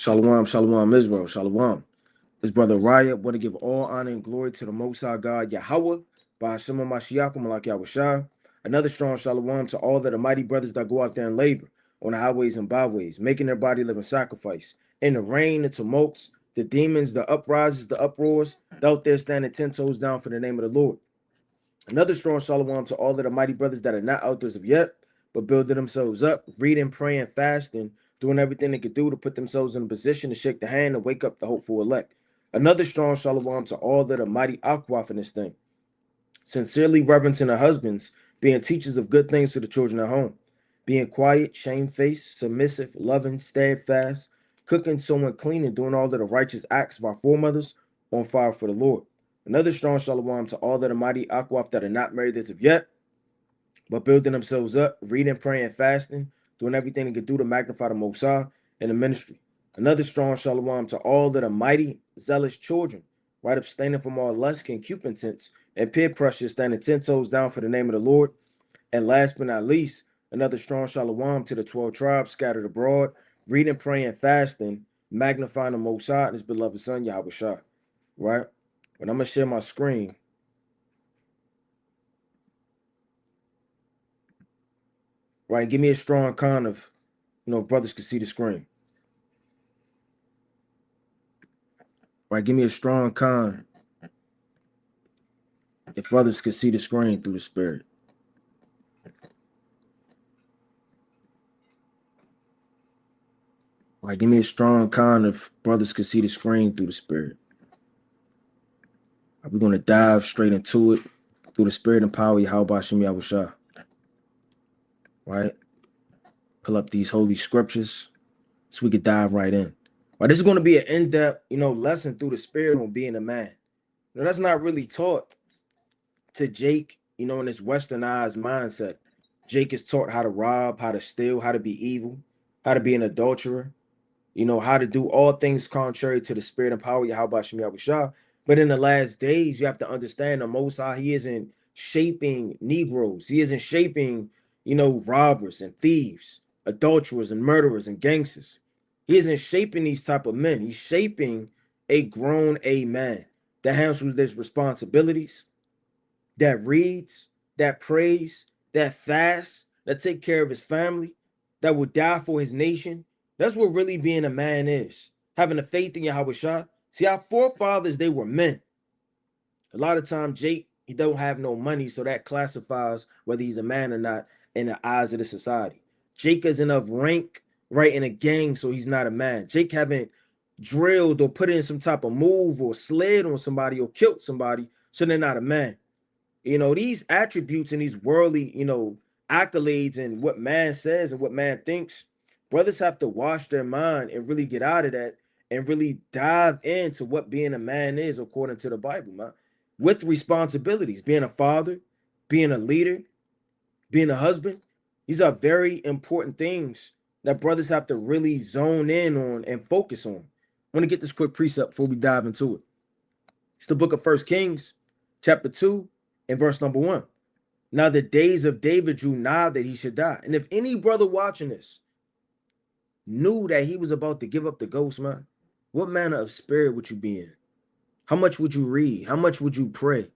Shalom, shalom, Israel, shalom. His brother Riot want to give all honor and glory to the Most High God, Yahweh, by Hashem Mashiach, Malak Yahushua. Another strong shalom to all the mighty brothers that go out there and labor on the highways and byways, making their body living sacrifice. In the rain, the tumults, the demons, the uprises, the uproars, out there standing 10 toes down for the name of the Lord. Another strong shalom to all of the mighty brothers that are not out there as of yet, but building themselves up, reading, praying, fasting, doing everything they could do to put themselves in a position to shake the hand and wake up the hopeful elect. Another strong shalom to all that are mighty akwaf in this thing, sincerely reverencing their husbands, being teachers of good things to the children at home, being quiet, shamefaced, submissive, loving, steadfast, cooking, sewing, cleaning, doing all of the righteous acts of our foremothers on fire for the Lord. Another strong shalom to all that are mighty akwaf that are not married as of yet, but building themselves up, reading, praying, fasting, doing everything they could do to magnify the Most High and the ministry. Another strong shalom to all that are mighty, zealous children, right, abstaining from all lust, concupiscence, and peer pressure, standing 10 toes down for the name of the Lord. And last but not least, another strong shalom to the 12 tribes scattered abroad, reading, praying, fasting, magnifying the Most High and his beloved son, Yahushua, right? But I'm going to share my screen. Right, give me a strong con of, if brothers can see the screen. Right, give me a strong con if brothers could see the screen through the spirit. Right, give me a strong con if brothers could see the screen through the spirit. We're going to dive straight into it through the spirit and power of Yahweh Hashem Yahushua. Right? Pull up these holy scriptures so we could dive right in. Right, this is going to be an in-depth, lesson through the spirit on being a man. That's not really taught to Jake, in this westernized mindset. Jake is taught how to rob, how to steal, how to be evil, how to be an adulterer, how to do all things contrary to the spirit and power of Yahweh Hashem Yahushua. But in the last days, you have to understand the Most High, he isn't shaping Negroes. He isn't shaping, robbers and thieves, adulterers and murderers and gangsters. He isn't shaping these type of men. He's shaping a grown man that handles his responsibilities, that reads, that prays, that fasts, that take care of his family, that will die for his nation. That's what really being a man is. Having a faith in Yahweh Shah. See, our forefathers, they were men. A lot of times, Jake, he don't have no money, so that classifies whether he's a man or not in the eyes of the society. Jake isn't of rank, right, in a gang, so he's not a man. Jake haven't drilled or put in some type of move or slid on somebody or killed somebody, so they're not a man. These attributes and these worldly, accolades and what man says and what man thinks, brothers have to wash their mind and really get out of that and really dive into what being a man is according to the Bible, man. With responsibilities, being a father, being a leader, being a husband. These are very important things that brothers have to really zone in on and focus on. I want to get this quick precept before we dive into it. It's the book of 1 Kings, chapter 2, and verse number 1. Now the days of David drew nigh that he should die. And if any brother watching this knew that he was about to give up the ghost, man, what manner of spirit would you be in? How much would you read? How much would you pray?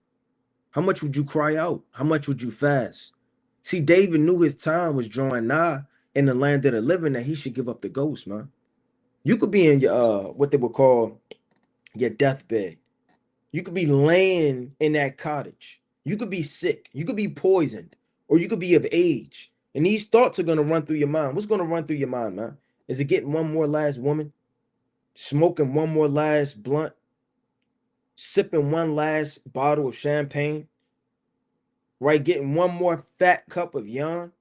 How much would you cry out? How much would you fast? See, David knew his time was drawing nigh in the land of the living that he should give up the ghost, man. You could be in your what they would call your deathbed. You could be laying in that cottage. You could be sick. You could be poisoned, or you could be of age. And these thoughts are going to run through your mind. What's going to run through your mind, man? Is it getting one more last woman? Smoking one more last blunt? Sipping one last bottle of champagne? Right? Getting one more fat cup of yarn?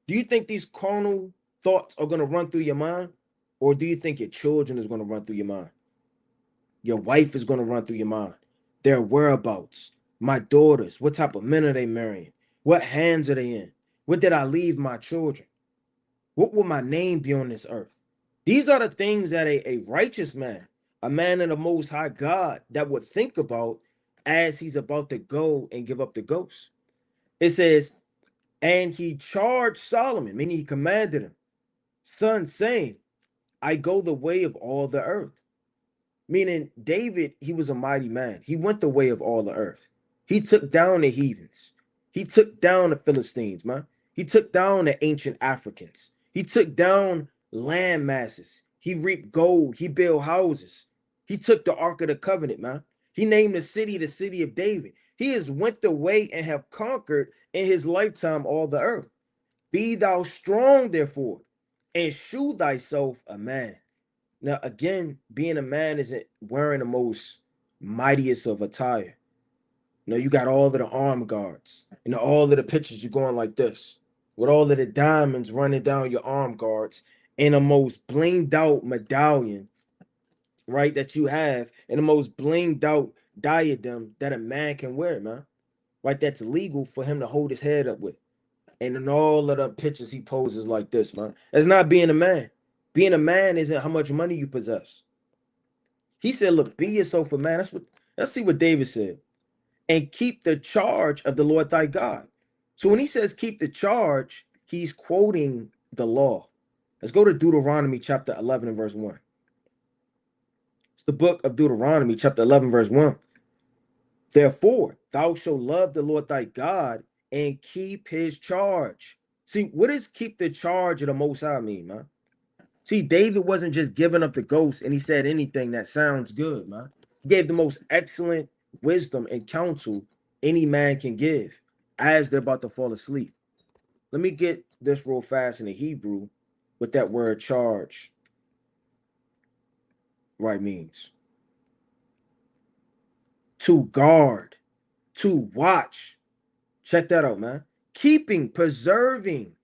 Do you think these carnal thoughts are going to run through your mind? Or do you think your children is going to run through your mind? Your wife is going to run through your mind. Their whereabouts. My daughters. What type of men are they marrying? What hands are they in? What did I leave my children? What will my name be on this earth? These are the things that a righteous man, a man of the Most High God, that would think about as he's about to go and give up the ghost. It says, and he charged Solomon, meaning he commanded him, son, saying, I go the way of all the earth. Meaning David, he was a mighty man. He went the way of all the earth. He took down the heathens. He took down the Philistines, man. He took down the ancient Africans. He took down land masses. He reaped gold. He built houses. He took the Ark of the Covenant, man. He named the city of David. He has went the way and have conquered in his lifetime all the earth. Be thou strong, therefore, and shew thyself a man. Now, again, being a man isn't wearing the most mightiest of attire. You got all of the arm guards, all of the pictures you're going like this, with all of the diamonds running down your arm guards, and the most blinged out medallion, right, that you have, and the most blinged out diadem that a man can wear, man. Right, that's legal for him to hold his head up with. And in all of the pictures he poses like this, man. That's not being a man. Being a man isn't how much money you possess. He said, look, be yourself a man. Let's see what David said. And keep the charge of the Lord thy God. So when he says keep the charge, he's quoting the law. Let's go to Deuteronomy chapter 11 and verse 1. It's the book of Deuteronomy chapter 11 verse 1. Therefore, thou shalt love the Lord thy God and keep his charge. See, what does keep the charge of the Most High mean, man? See, David wasn't just giving up the ghost and he said anything that sounds good, man. He gave the most excellent wisdom and counsel any man can give as they're about to fall asleep. Let me get this real fast in the Hebrew what that word charge right means. To guard, to watch. Check that out, man. Keeping, preserving.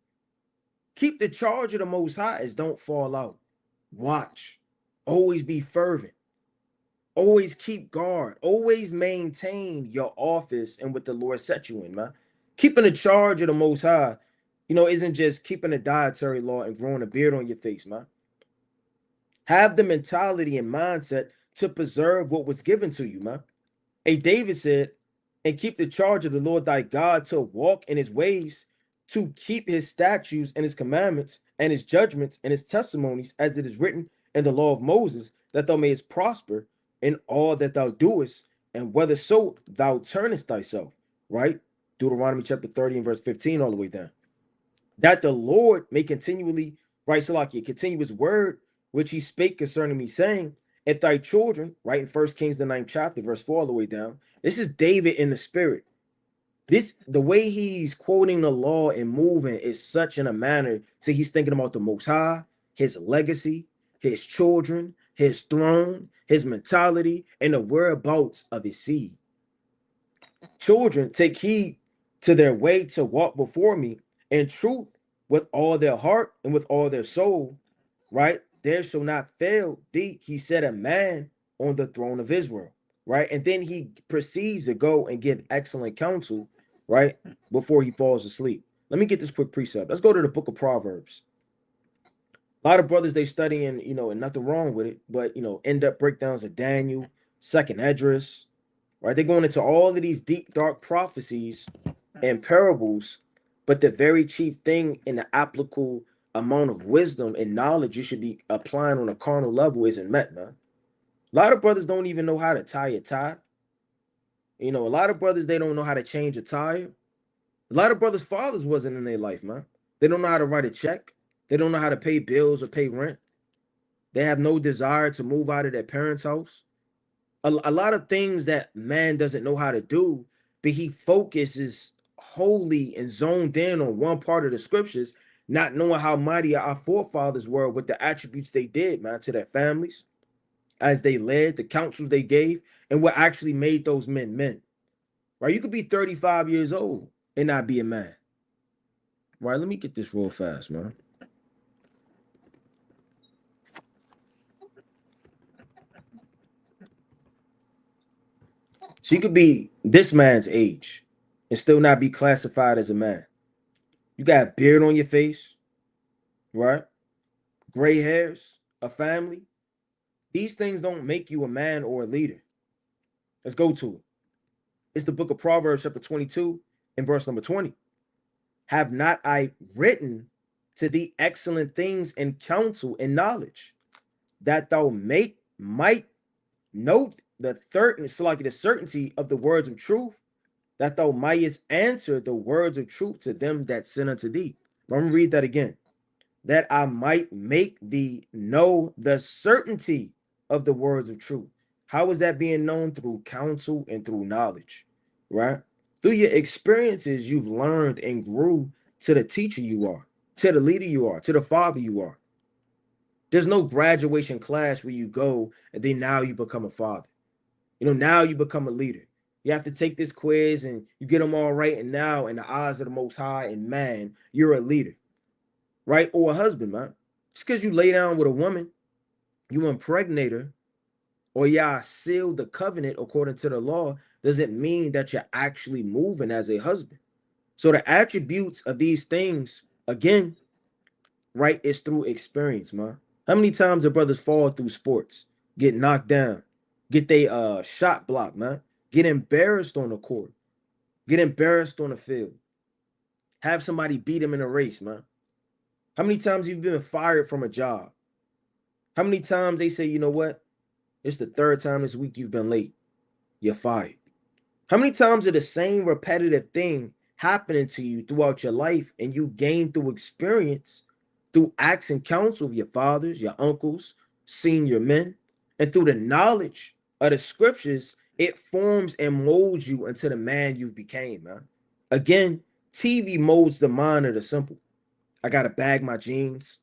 Keep the charge of the Most High is don't fall out. Watch. Always be fervent. Always keep guard. Always maintain your office and what the Lord set you in, man. Keeping the charge of the Most High, isn't just keeping a dietary law and growing a beard on your face, man. Have the mentality and mindset to preserve what was given to you, man. Hey, David said, and keep the charge of the Lord thy God to walk in his ways, to keep his statutes and his commandments and his judgments and his testimonies, as it is written in the law of Moses, that thou mayest prosper in all that thou doest, and whether so thou turnest thyself. Right? Deuteronomy chapter 30 and verse 15 all the way down. That the Lord may continually, right, Salakia, continue his word, which he spake concerning me, saying, if thy children, right, in 1 Kings, the 9th chapter, verse 4 all the way down, this is David in the spirit. The way he's quoting the law and moving is such in a manner, so he's thinking about the Most High, his legacy, his children, his throne, his mentality, and the whereabouts of his seed. Children, take heed to their way to walk before me in truth with all their heart and with all their soul, right? There shall not fail thee, he said, a man on the throne of Israel, right? And then he proceeds to go and give excellent counsel, right, before he falls asleep. Let me get this quick precept. Let's go to the book of Proverbs. A lot of brothers, they studying, and nothing wrong with it, but, in-depth breakdowns of Daniel, second Esdras, right? They're going into all of these deep, dark prophecies and parables, but the very chief thing in the applicable amount of wisdom and knowledge you should be applying on a carnal level isn't met, man. A lot of brothers don't even know how to tie a tie. A lot of brothers, they don't know how to change a tire. A lot of brothers' fathers wasn't in their life, man. They don't know how to write a check. They don't know how to pay bills or pay rent. They have no desire to move out of their parents' house. A lot of things that man doesn't know how to do, but he focuses wholly and zoned in on one part of the scriptures, not knowing how mighty our forefathers were with the attributes they did, man, to their families, as they led, the counsels they gave, and what actually made those men men. Right? You could be 35 years old and not be a man. Right? Let me get this real fast, man. So you could be this man's age and still not be classified as a man. You got a beard on your face, right? Gray hairs, a family. These things don't make you a man or a leader. Let's go to it. It's the book of Proverbs, chapter 22, and verse number 20. Have not I written to thee excellent things in counsel and knowledge? that thou might know the certainty of the words of truth, that thou mightest answer the words of truth to them that send unto thee. Let me read that again. That I might make thee know the certainty of the words of truth. How is that being known? Through counsel and through knowledge, right? Through your experiences, you've learned and grew to the teacher you are, to the leader you are, to the father you are. There's no graduation class where you go and then now you become a father. Now you become a leader. You have to take this quiz and you get them all right. And now, in the eyes of the Most High and man, you're a leader, right? Or a husband, man. Just because you lay down with a woman, you impregnate her, or y'all seal the covenant according to the law, doesn't mean that you're actually moving as a husband. So the attributes of these things, again, right, is through experience, man. How many times do brothers fall through sports, get knocked down, get they shot blocked, man, get embarrassed on the court, get embarrassed on the field, have somebody beat them in a race, man? How many times you've been fired from a job? How many times they say, you know what? It's the third time this week you've been late. You're fired. How many times are the same repetitive thing happening to you throughout your life and you gain through experience, through acts and counsel of your fathers, your uncles, senior men, and through the knowledge of the scriptures, it forms and molds you into the man you became, man. Again, TV molds the mind of the simple. I got to bag my jeans.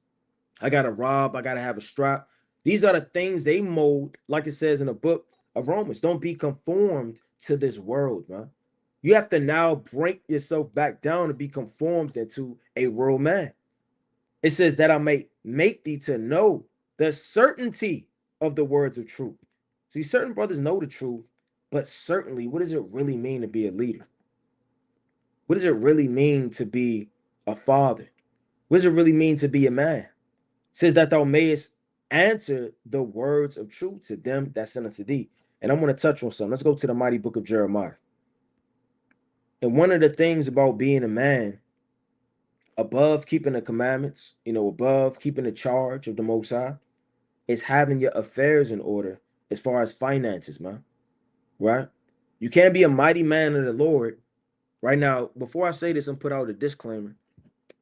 I got to rob. I got to have a strap. These are the things they mold, like it says in the book of Romans. Don't be conformed to this world, man. You have to now break yourself back down and be conformed into a real man. It says that I may make thee to know the certainty of the words of truth. See, certain brothers know the truth, but certainly, what does it really mean to be a leader? What does it really mean to be a father? What does it really mean to be a man? It says that thou mayest answer the words of truth to them that send unto thee. And I'm going to touch on something. Let's go to the mighty book of Jeremiah. And one of the things about being a man, above keeping the commandments, above keeping the charge of the Most High, is having your affairs in order as far as finances, man. Right? You can't be a mighty man of the Lord. Right now, before I say this and put out a disclaimer,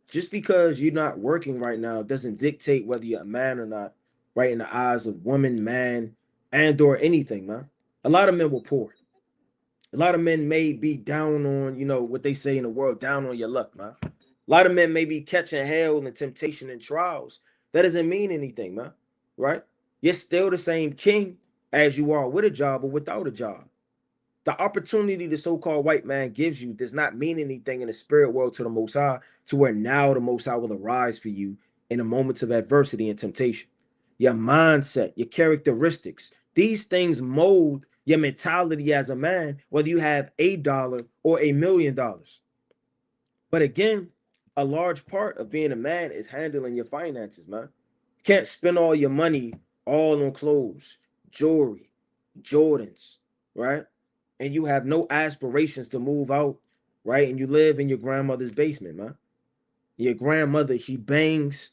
just because you're not working right now doesn't dictate whether you're a man or not, right? In the eyes of woman, man, and or anything, man. A lot of men were poor. A lot of men may be down on, what they say in the world, down on your luck, man. A lot of men may be catching hell and temptation and trials. That doesn't mean anything, man, right? You're still the same king as you are with a job or without a job. The opportunity the so-called white man gives you does not mean anything in the spirit world to the Most High, to where now the Most High will arise for you in the moments of adversity and temptation. Your mindset, your characteristics, these things mold your mentality as a man, whether you have $1 or $1,000,000. But again, a large part of being a man is handling your finances, man. You can't spend all your money all on clothes, jewelry, Jordans, right? And you have no aspirations to move out, right? And you live in your grandmother's basement, man. Your grandmother, she bangs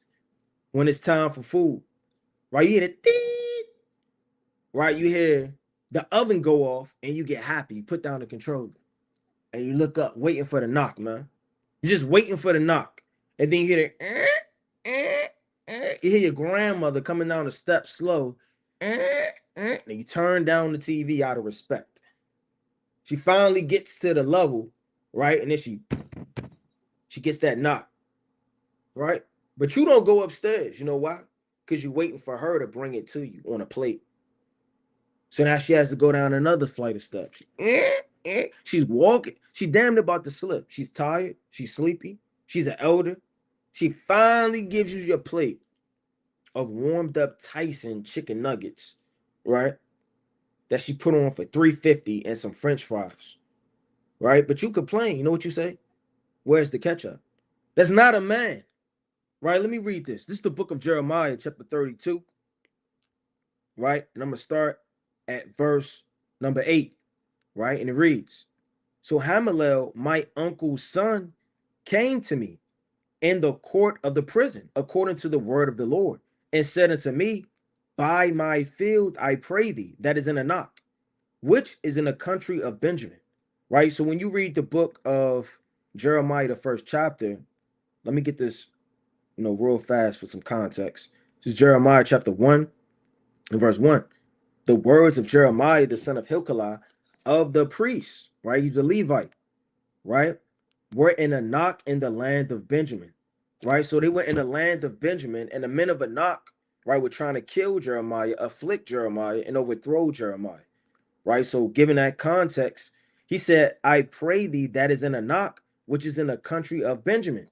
when it's time for food, right? You hear the ding, right? You hear the oven go off and you get happy. You put down the controller and you look up, waiting for the knock, man. You're just waiting for the knock. And then you hear the, you hear your grandmother coming down the steps slow. And you turn down the TV out of respect. She finally gets to the level, right? And then she gets that knock, right? But you don't go upstairs. You know why? Because you're waiting for her to bring it to you on a plate. So now she has to go down another flight of steps. She's walking. She's damn about to slip. She's tired. She's sleepy. She's an elder. She finally gives you your plate of warmed up Tyson chicken nuggets, right? That she put on for $3.50 and some French fries, right? But you complain. You know what you say? Where's the ketchup? That's not a man, right? Let me read this. This is the book of Jeremiah, chapter 32, right? And I'm going to start at verse number 8, right? And it reads, so Hamalel, my uncle's son, came to me in the court of the prison, according to the word of the Lord, and said unto me, By my field, I pray thee, that is in Anak, which is in the country of Benjamin. Right? So when you read the book of Jeremiah, the first chapter, let me get this, real fast for some context. This is Jeremiah chapter 1 and verse 1. The words of Jeremiah, the son of Hilkiah, of the priests, right? He's a Levite, right? Were in Anak in the land of Benjamin, right? So they were in the land of Benjamin, and the men of Anak, right, were trying to kill Jeremiah, afflict Jeremiah, and overthrow Jeremiah, right? So given that context, he said, I pray thee that is in Anak, which is in the country of Benjamin,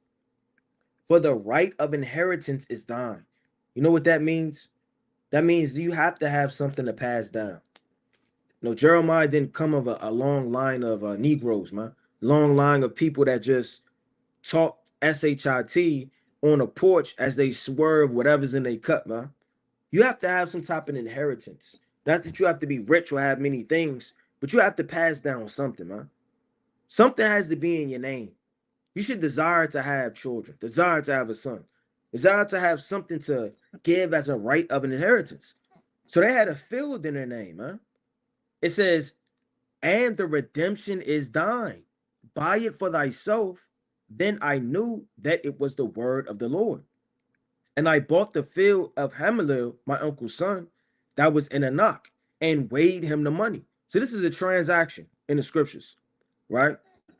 for the right of inheritance is thine. You know what that means? That means you have to have something to pass down. No, Jeremiah didn't come of a long line of Negroes, man. Long line of people that just talk shit on a porch as they swerve whatever's in their cup, man. You have to have some type of inheritance. Not that you have to be rich or have many things, but you have to pass down something, man. Something has to be in your name. You should desire to have children, desire to have a son, desire to have something to give as a right of an inheritance. So they had a field in their name, man. It says, and the redemption is thine. Buy it for thyself. Then I knew that it was the word of the Lord. And I bought the field of Hamelil, my uncle's son, that was in Anak, and weighed him the money. So this is a transaction in the scriptures, right?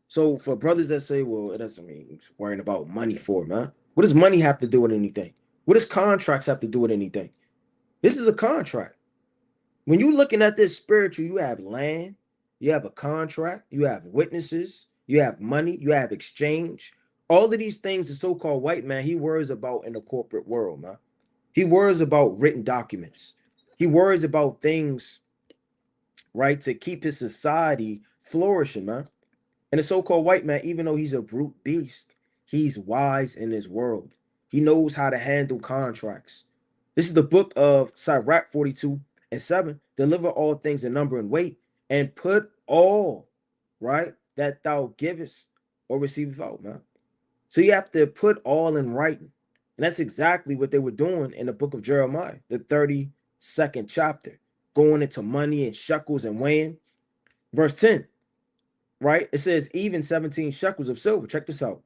So for brothers that say, well, it doesn't mean worrying about money for, man. What does money have to do with anything? What does contracts have to do with anything? This is a contract. When you're looking at this spiritual, you have land, you have a contract, you have witnesses, you have money, you have exchange. All of these things the so-called white man, he worries about in the corporate world, man. He worries about written documents. He worries about things, right, to keep his society flourishing, man. And the so-called white man, even though he's a brute beast, he's wise in his world. He knows how to handle contracts. This is the book of Sirach 42 and 7. Deliver all things in number and weight, and put all, right, that thou givest or receivest out, man. So you have to put all in writing. And that's exactly what they were doing in the book of Jeremiah, the 32nd chapter, going into money and shekels and weighing. Verse 10, right? It says, even 17 shekels of silver. Check this out.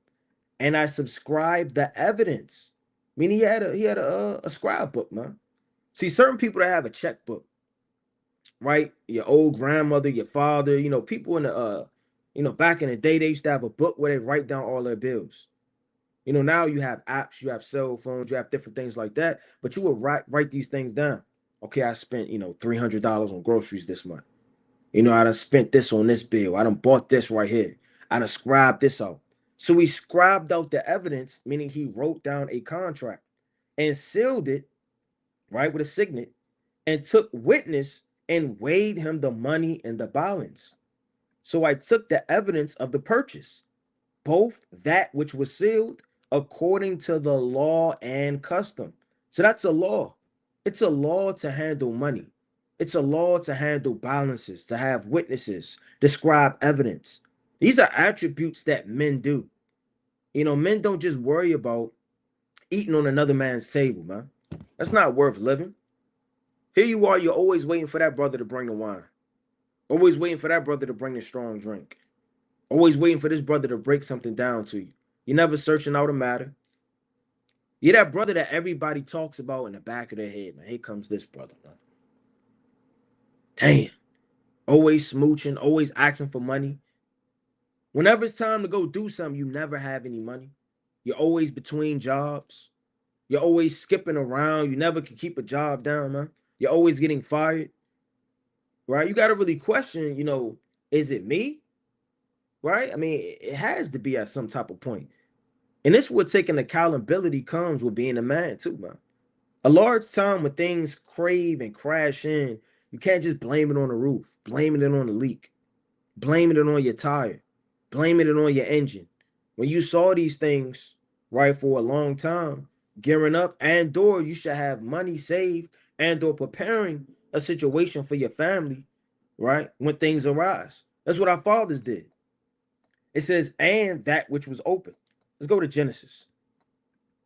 And I subscribed the evidence. Meaning he had a scribe book, man. See, certain people that have a checkbook, right? Your old grandmother, your father, people in the back in the day, they used to have a book where they write down all their bills. Now you have apps, you have cell phones, you have different things like that, but you will write these things down. Okay, I spent, $300 on groceries this month. I done spent this on this bill. I done bought this right here. I done scribed this out. So he scribed out the evidence, meaning he wrote down a contract and sealed it, right, with a signet, and took witness and weighed him the money and the balance. So I took the evidence of the purchase, both that which was sealed according to the law and custom. So that's a law. It's a law to handle money. It's a law to handle balances, to have witnesses, describe evidence. These are attributes that men do. Men don't just worry about eating on another man's table, man. That's not worth living. Here you are, you're always waiting for that brother to bring the wine. Always waiting for that brother to bring the strong drink. Always waiting for this brother to break something down to you. You're never searching out a matter. You're that brother that everybody talks about in the back of their head, man. Here comes this brother, man. Damn. Always smooching, always asking for money. Whenever it's time to go do something, you never have any money. You're always between jobs. You're always skipping around. You never can keep a job down, man. You're always getting fired, right? You got to really question, is it me? Right? I mean, it has to be at some type of point. And this is where taking accountability comes with being a man, too, man. A large time when things crave and crash in, you can't just blame it on the roof, blaming it on the leak, blaming it on your tire, blaming it on your engine. When you saw these things, right, for a long time, gearing up and or you should have money saved and or preparing a situation for your family, right, when things arise. That's what our fathers did. It says, and that which was open. Let's go to Genesis.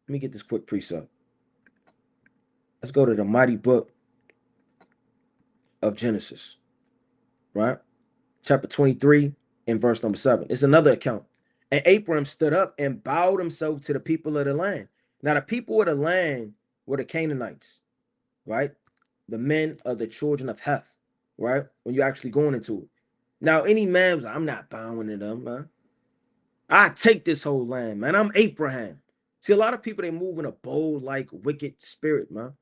Let me get this quick precept. Let's go to the mighty book of Genesis, right? Chapter 23 and verse number 7. It's another account. And Abram stood up and bowed himself to the people of the land. Now, the people of the land were the Canaanites, right? The men of the children of Heth, right? When you're actually going into it. Now, any man was like, I'm not bowing to them, man. I take this whole land, man. I'm Abraham. See, a lot of people, they move in a bold, like wicked spirit, man.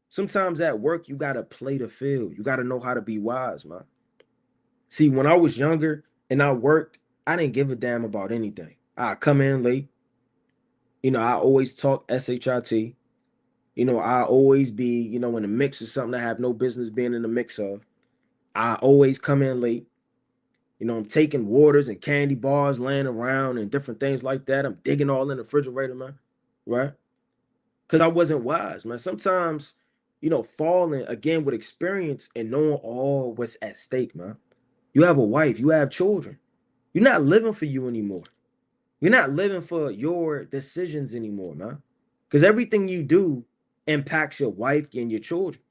Sometimes at work, you got to play the field. You got to know how to be wise, man. See, when I was younger and I worked, I didn't give a damn about anything. I come in late. I always talk SHIT. I always be, in the mix of something I have no business being in the mix of. I always come in late. I'm taking waters and candy bars laying around and different things like that. I'm digging all in the refrigerator, man. Right? Because I wasn't wise, man. Sometimes, falling again with experience and knowing all what's at stake, man. You have a wife, you have children. You're not living for you anymore. You're not living for your decisions anymore, man. Because everything you do impacts your wife and your children.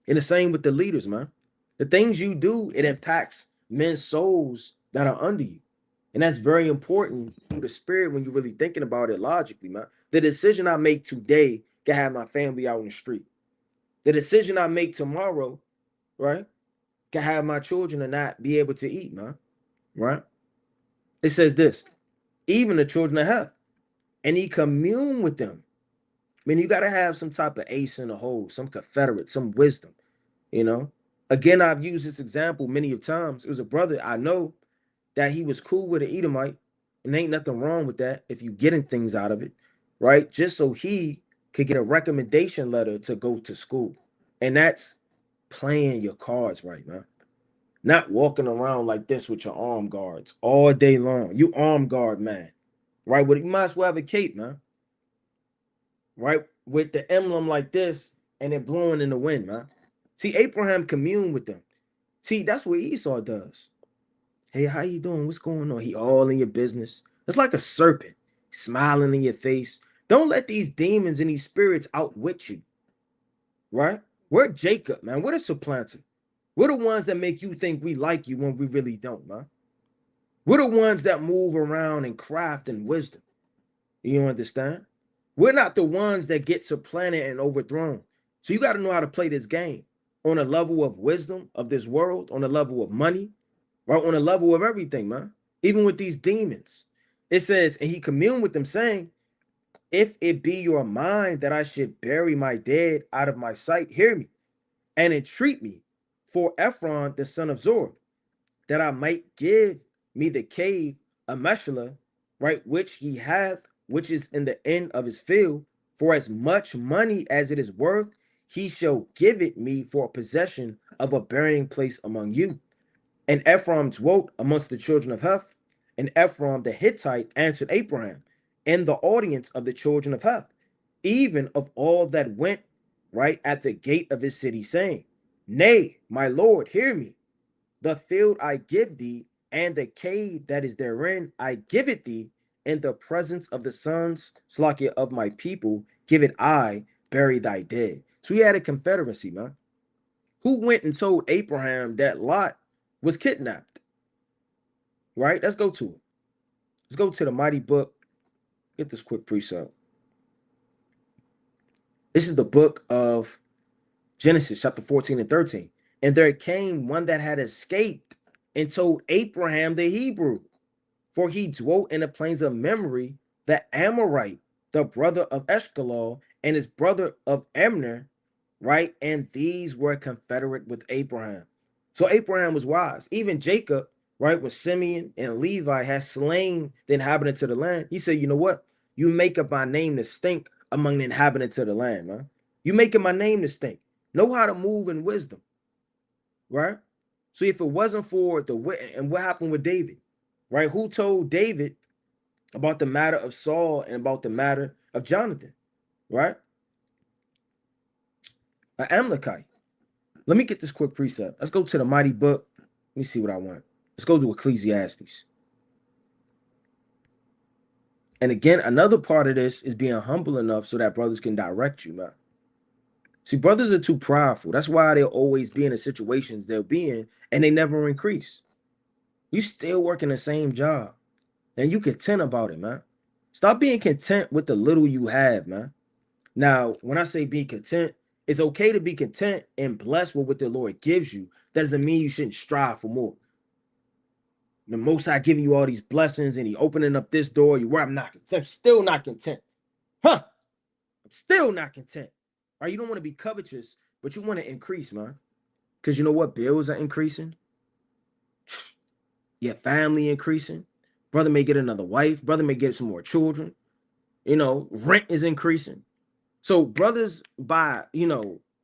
And the same with the leaders, man. The things you do, it impacts men's souls that are under you. And that's very important through the spirit when you're really thinking about it logically, man. The decision I make today can have my family out in the street. The decision I make tomorrow, right, can have my children and not be able to eat, man. Right? It says this, even the children of Heth, and he communed with them. I mean, you got to have some type of ace in the hole, some confederate, some wisdom, you know. Again, I've used this example many of times. It was a brother I know that he was cool with an Edomite, and ain't nothing wrong with that if you getting things out of it, right? Just so he could get a recommendation letter to go to school. And that's playing your cards right, man. Not walking around like this with your arm guards all day long. You arm guard, man. Right? Well, you might as well have a cape, man. Right? With the emblem like this and it blowing in the wind, man. See, Abraham communed with them. See, that's what Esau does. Hey, how you doing? What's going on? He all in your business. It's like a serpent smiling in your face. Don't let these demons and these spirits outwit you. Right? We're Jacob, man. We're the supplanter. We're the ones that make you think we like you when we really don't, man. We're the ones that move around in craft and wisdom. You understand? We're not the ones that get supplanted and overthrown. So you got to know how to play this game on a level of wisdom of this world, on a level of money, right? On a level of everything, man. Even with these demons. It says, and he communed with them, saying, if it be your mind that I should bury my dead out of my sight, hear me and entreat me for Ephron, the son of Zor, that I might give me the cave of Meshullah, right, which he hath, which is in the end of his field, for as much money as it is worth, he shall give it me for a possession of a burying place among you. And Ephraim dwelt amongst the children of Heth, and Ephraim the Hittite answered Abraham in the audience of the children of Heth, even of all that went right at the gate of his city, saying, nay, my lord, hear me. The field I give thee, and the cave that is therein, I give it thee, in the presence of the sons, Slakia, of my people, give it I, bury thy dead. So he had a confederacy, man. Who went and told Abraham that Lot was kidnapped? Right? Let's go to it. Let's go to the mighty book. Get this quick precept. This is the book of Genesis, chapter 14 and 13. And there came one that had escaped and told Abraham the Hebrew, for he dwelt in the plains of Memory, the Amorite, the brother of Eshcol, and his brother of Amner, right? And these were confederate with Abraham. So Abraham was wise. Even Jacob, right, when Simeon and Levi had slain the inhabitants of the land, he said, you know what? You make up my name to stink among the inhabitants of the land, man. You making my name to stink. Know how to move in wisdom, right? So if it wasn't for the, and what happened with David, right? Who told David about the matter of Saul and about the matter of Jonathan, right? An Amalekite. Let me get this quick precept. Let's go to the mighty book. Let me see what I want. Let's go to Ecclesiastes. And again, another part of this is being humble enough so that brothers can direct you, man. See, brothers are too prideful. That's why they'll always be in the situations they'll be in and they never increase. You still working the same job and you content about it, man. Stop being content with the little you have, man. Now, when I say be content, it's okay to be content and blessed with what the Lord gives you. That doesn't mean you shouldn't strive for more. The Most High giving you all these blessings and He opening up this door. You where I'm not content. I'm still not content. Huh? I'm still not content. All right, you don't want to be covetous, but you want to increase, man. Because you know what? Bills are increasing. Your family increasing. Brother may get another wife. Brother may get some more children. Rent is increasing. So brothers, by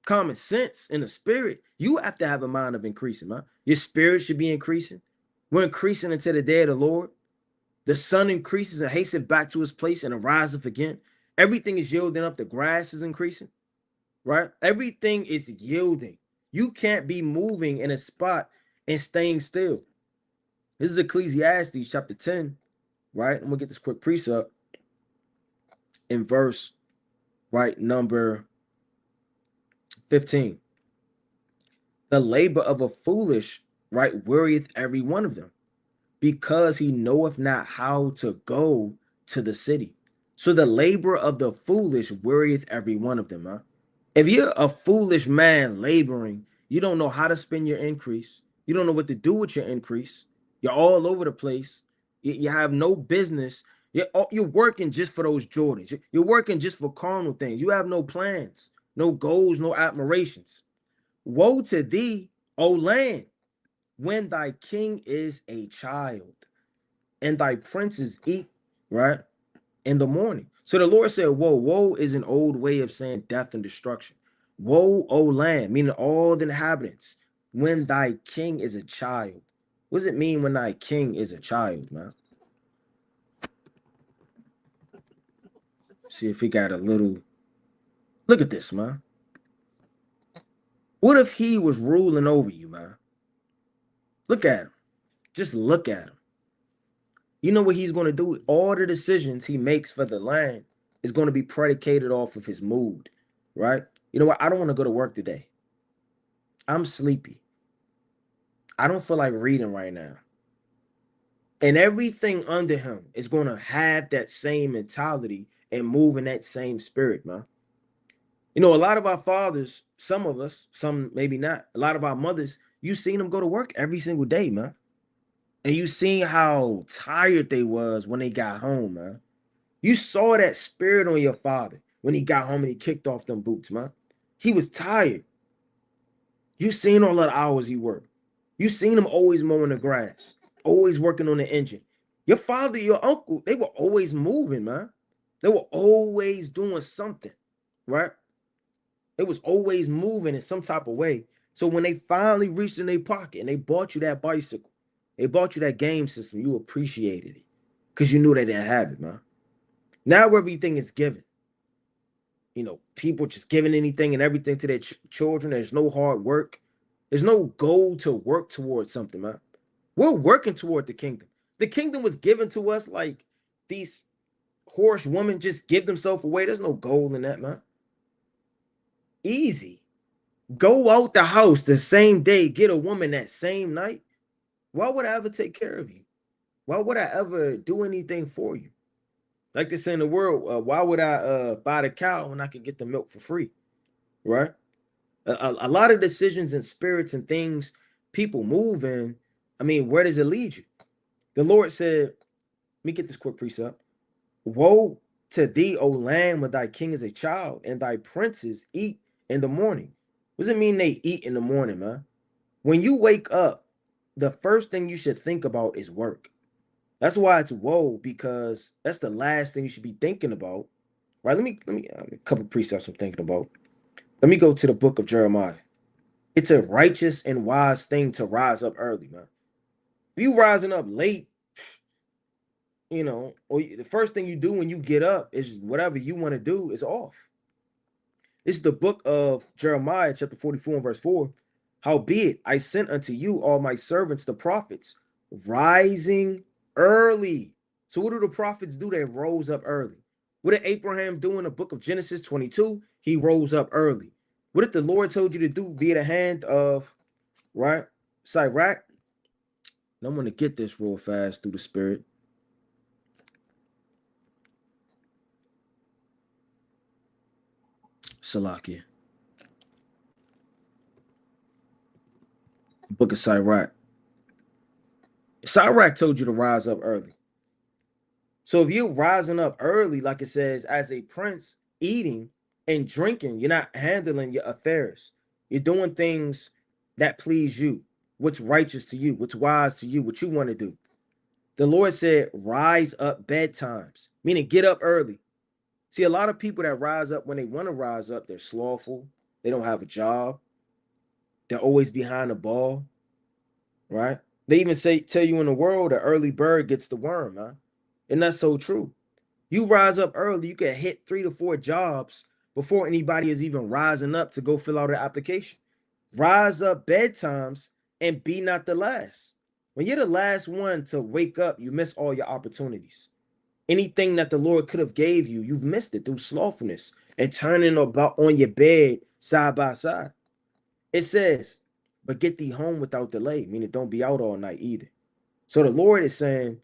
common sense in the spirit, you have to have a mind of increasing, man. Your spirit should be increasing. We're increasing until the day of the Lord. The sun increases and hastens back to his place and ariseth again. Everything is yielding up. The grass is increasing, right? Everything is yielding. You can't be moving in a spot and staying still. This is Ecclesiastes chapter 10, right? I'm gonna get this quick precept in verse, right, number 15. The labor of a foolish, right, wearieth every one of them, because he knoweth not how to go to the city. So the labor of the foolish wearieth every one of them, huh? If you're a foolish man laboring, you don't know how to spend your increase. You don't know what to do with your increase. You're all over the place. You have no business. You're working just for those Jordans. You're working just for carnal things. You have no plans, no goals, no admirations. Woe to thee, O land, when thy king is a child and thy princes eat, right, in the morning. So the Lord said, woe. Woe is an old way of saying death and destruction. Woe, O land, meaning all the inhabitants, when thy king is a child. What does it mean when thy king is a child, man? See if he got a little. Look at this, man. What if he was ruling over you, man? Look at him. Just look at him. You know what he's going to do? All the decisions he makes for the land is going to be predicated off of his mood, right? You know what? I don't want to go to work today. I'm sleepy. I don't feel like reading right now. And everything under him is going to have that same mentality and move in that same spirit, man. A lot of our fathers, some of us, some maybe not, a lot of our mothers, you seen them go to work every single day, man. And you seen how tired they was when they got home, man. You saw that spirit on your father when he got home and he kicked off them boots, man. He was tired. You seen all the hours he worked. You seen him always mowing the grass, always working on the engine. Your father, your uncle, they were always moving, man. They were always doing something, right? They was always moving in some type of way. So when they finally reached in their pocket and they bought you that bicycle, they bought you that game system, you appreciated it because you knew they didn't have it, man. Now everything is given. People just giving anything and everything to their children. There's no hard work. There's no goal to work towards something, man. We're working toward the kingdom. The kingdom was given to us like these horse women just give themselves away. There's no goal in that, man. Easy. Go out the house the same day, get a woman that same night. Why would I ever take care of you? Why would I ever do anything for you? Like they say in the world, why would I buy the cow when I could get the milk for free? Right? A lot of decisions and spirits and things people move in. I mean, where does it lead you? The Lord said, let me get this quick precept. Woe to thee, O land, when thy king is a child, and thy princes eat in the morning. What does it mean they eat in the morning, man? When you wake up, the first thing you should think about is work. That's why it's woe, because that's the last thing you should be thinking about. Right? Let me a couple precepts I'm thinking about. Let me go to the book of Jeremiah. It's a righteous and wise thing to rise up early, man. If you rising up late, or the first thing you do when you get up is whatever you want to do is off. This is the book of Jeremiah, chapter 44 and verse 4. Howbeit, I sent unto you all my servants, the prophets, rising early. So what do the prophets do? They rose up early. What did Abraham do in the book of Genesis 22? He rose up early. What if the Lord told you to do via the hand of, right, Sirach? And I'm going to get this real fast through the spirit. Salakia. Book of Sirach. Sirach told you to rise up early. So if you're rising up early, like it says, as a prince, eating and drinking, you're not handling your affairs. You're doing things that please you, what's righteous to you, what's wise to you, what you want to do. The Lord said, rise up bedtimes, meaning get up early. See, a lot of people that rise up when they want to rise up, they're slothful. They don't have a job. They're always behind the ball, right? They even tell you in the world, the early bird gets the worm, huh? And that's so true. You rise up early, you can hit 3 to 4 jobs before anybody is even rising up to go fill out an application. Rise up bedtimes and be not the last. When you're the last one to wake up, you miss all your opportunities. Anything that the Lord could have gave you, you've missed it through slothfulness and turning about on your bed side by side. It says, but get thee home without delay, meaning don't be out all night either. So the Lord is saying,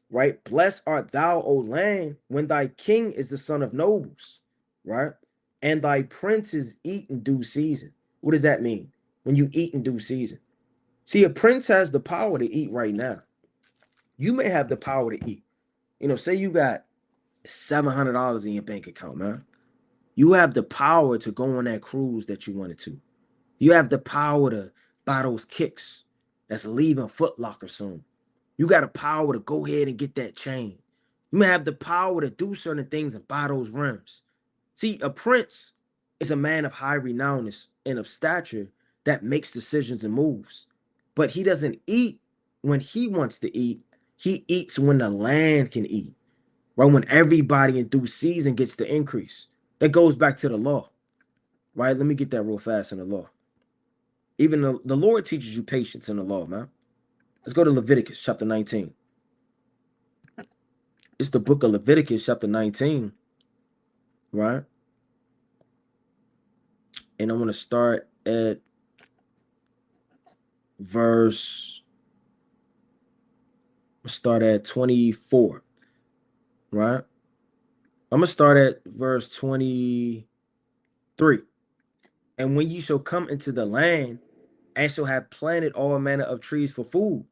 right? Blessed art thou, O land, when thy king is the son of nobles, right? And thy princes eat in due season. What does that mean? When you eat in due season. See, a prince has the power to eat right now. You may have the power to eat. You know, say you got $700 in your bank account, man. You have the power to go on that cruise that you wanted to. You have the power to buy those kicks that's leaving Foot Locker soon. You got the power to go ahead and get that chain. You may have the power to do certain things and buy those rims. See, a prince is a man of high renown and of stature that makes decisions and moves. But he doesn't eat when he wants to eat. He eats when the land can eat, right? When everybody in due season gets the increase. That goes back to the law, right? Let me get that real fast in the law. Even the Lord teaches you patience in the law, man. Let's go to Leviticus chapter 19. It's the book of Leviticus chapter 19, right? And I want to start at verse, start at 24, right? I'm going to start at verse 23. And when ye shall come into the land and shall have planted all manner of trees for food,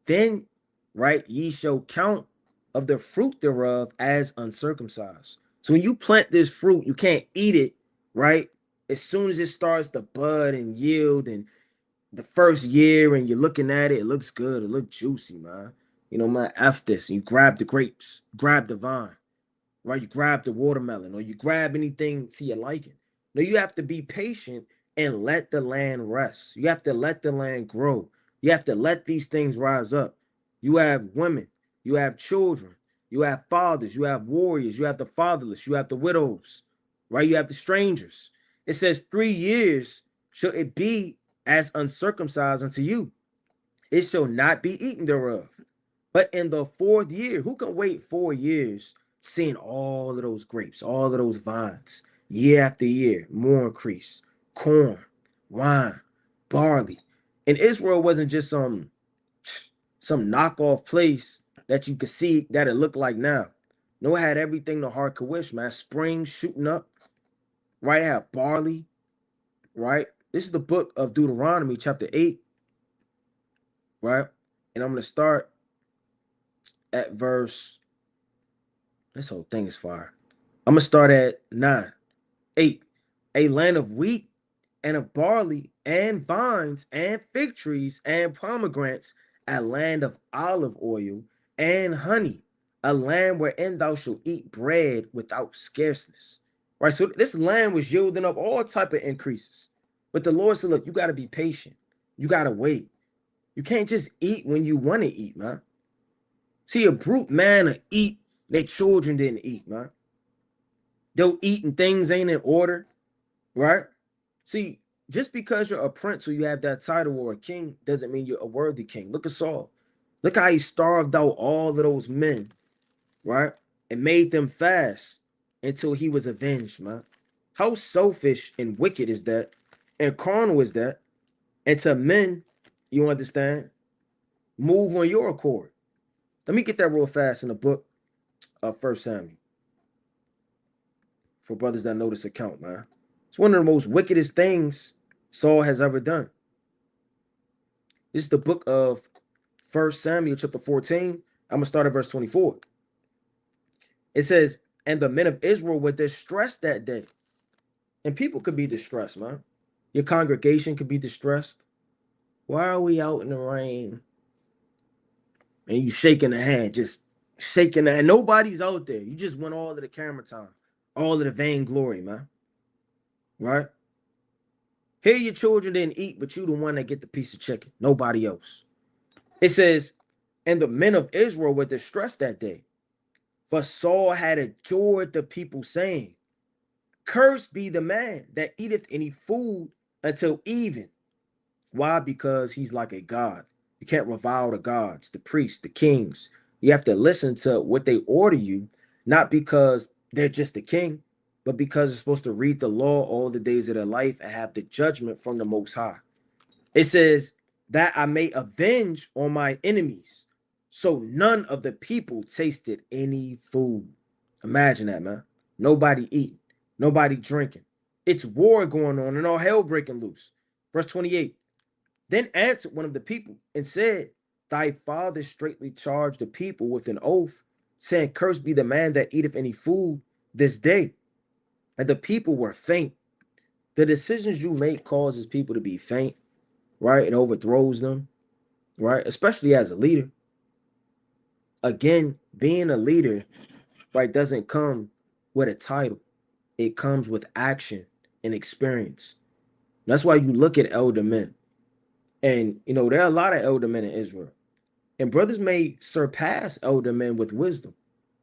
then, right, ye shall count of the fruit thereof as uncircumcised. So when you plant this fruit, you can't eat it, right? As soon as it starts to bud and yield, and the first year, and you're looking at it, it looks good, it looks juicy, man. You know, man, F this. And you grab the grapes, grab the vine, right? You grab the watermelon, or you grab anything to your liking. No, you have to be patient and let the land rest. You have to let the land grow. You have to let these things rise up. You have women, you have children, you have fathers, you have warriors, you have the fatherless, you have the widows, right? You have the strangers. It says 3 years shall it be as uncircumcised unto you. It shall not be eaten thereof. But in the 4th year, who can wait 4 years seeing all of those grapes, all of those vines, year after year, more increase, corn, wine, barley. And Israel wasn't just some knockoff place that you could see that it looked like now. No, it had everything the heart could wish, man. Spring shooting up, right? It had barley, right? This is the book of Deuteronomy, chapter 8, right? And I'm going to start at verse, this whole thing is fire. I'm going to start at 9. 8. A land of wheat and of barley and vines and fig trees and pomegranates, a land of olive oil and honey, a land wherein thou shalt eat bread without scarceness. Right? So this land was yielding up all type of increases. But the Lord said, look, you got to be patient. You got to wait. You can't just eat when you want to eat, man. See, a brute man will eat, their children didn't eat, man. They'll eat and things ain't in order, right? See, just because you're a prince or you have that title or a king doesn't mean you're a worthy king. Look at Saul. Look how he starved out all of those men, right? And made them fast until he was avenged, man. How selfish and wicked is that? And carnal is that. And to men, you understand, move on your accord. Let me get that real fast in the book of First Samuel for brothers that know this account, man. It's one of the most wickedest things Saul has ever done. This is the book of First Samuel, chapter 14. I'm going to start at verse 24. It says, and the men of Israel were distressed that day. And people could be distressed, man. Your congregation could be distressed. Why are we out in the rain? And you shaking the hand, just shaking the hand. Nobody's out there. You just want all of the camera time, all of the vainglory, man. Right? Here your children didn't eat, but you the one that get the piece of chicken. Nobody else. It says, and the men of Israel were distressed that day. For Saul had adjured the people, saying, cursed be the man that eateth any food until even. Why? Because he's like a god. You can't revile the gods, the priests, the kings. You have to listen to what they order you, not because they're just the king, but because they're supposed to read the law all the days of their life and have the judgment from the Most High. It says that I may avenge on my enemies. So none of the people tasted any food. Imagine that, man. Nobody eating, nobody drinking. It's war going on and all hell breaking loose. Verse 28. Then answered one of the people and said, thy father straitly charged the people with an oath, saying, cursed be the man that eateth any food this day. And the people were faint. The decisions you make causes people to be faint, right? It overthrows them, right? Especially as a leader. Again, being a leader, right, doesn't come with a title. It comes with action and experience. That's why you look at elder men. And, there are a lot of elder men in Israel. And brothers may surpass elder men with wisdom,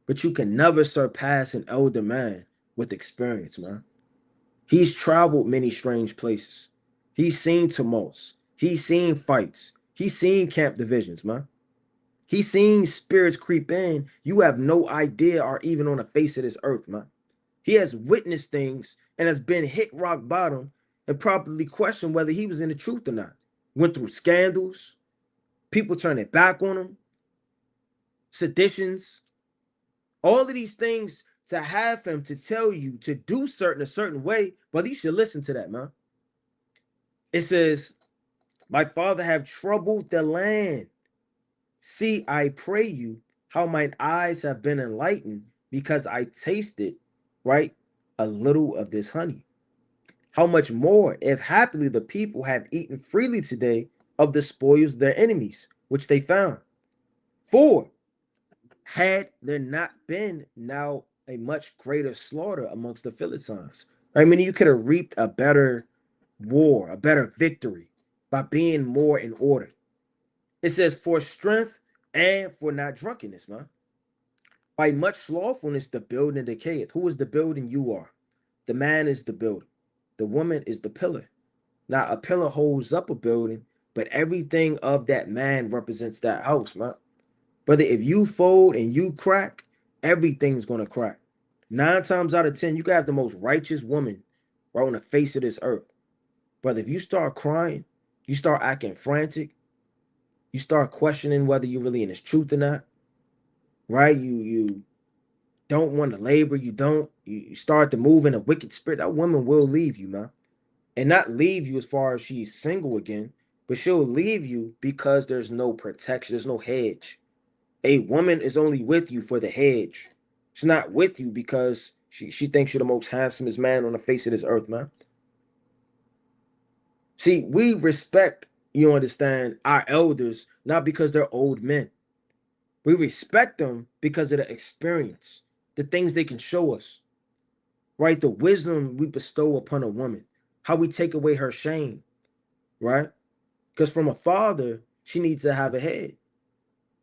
but you can never surpass an elder man with experience, man. He's traveled many strange places. He's seen tumults. He's seen fights. He's seen camp divisions, man. He's seen spirits creep in you have no idea are even on the face of this earth, man. He has witnessed things and has been hit rock bottom and probably questioned whether he was in the truth or not. Went through scandals, people turning back on him, seditions, all of these things to have him to tell you to do a certain way, but you should listen to that, man. It says, my father have troubled the land. See, I pray you, how mine eyes have been enlightened, because I tasted, right, a little of this honey. How much more, if happily the people have eaten freely today of the spoils of their enemies, which they found. For had there not been now a much greater slaughter amongst the Philistines, I mean, you could have reaped a better war, a better victory by being more in order. It says, for strength and for not drunkenness, man. By much slothfulness, the building decayeth. Who is the building? You are. The man is the building. The woman is the pillar. Now, a pillar holds up a building, but everything of that man represents that house, man. Brother, if you fold and you crack, everything's going to crack. 9 times out of 10, you can have the most righteous woman right on the face of this earth. Brother, if you start crying, you start acting frantic, you start questioning whether you're really in this truth or not, right? You don't want to labor, you start to move in a wicked spirit, that woman will leave you, man. And not leave you as far as she's single again, but she'll leave you because there's no protection, there's no hedge. A woman is only with you for the hedge. She's not with you because she thinks you're the most handsomest man on the face of this earth, man. See, we respect, you understand, our elders, not because they're old men. We respect them because of the experience, the things they can show us, right? The wisdom we bestow upon a woman, how we take away her shame, right? Because from a father, she needs to have a head.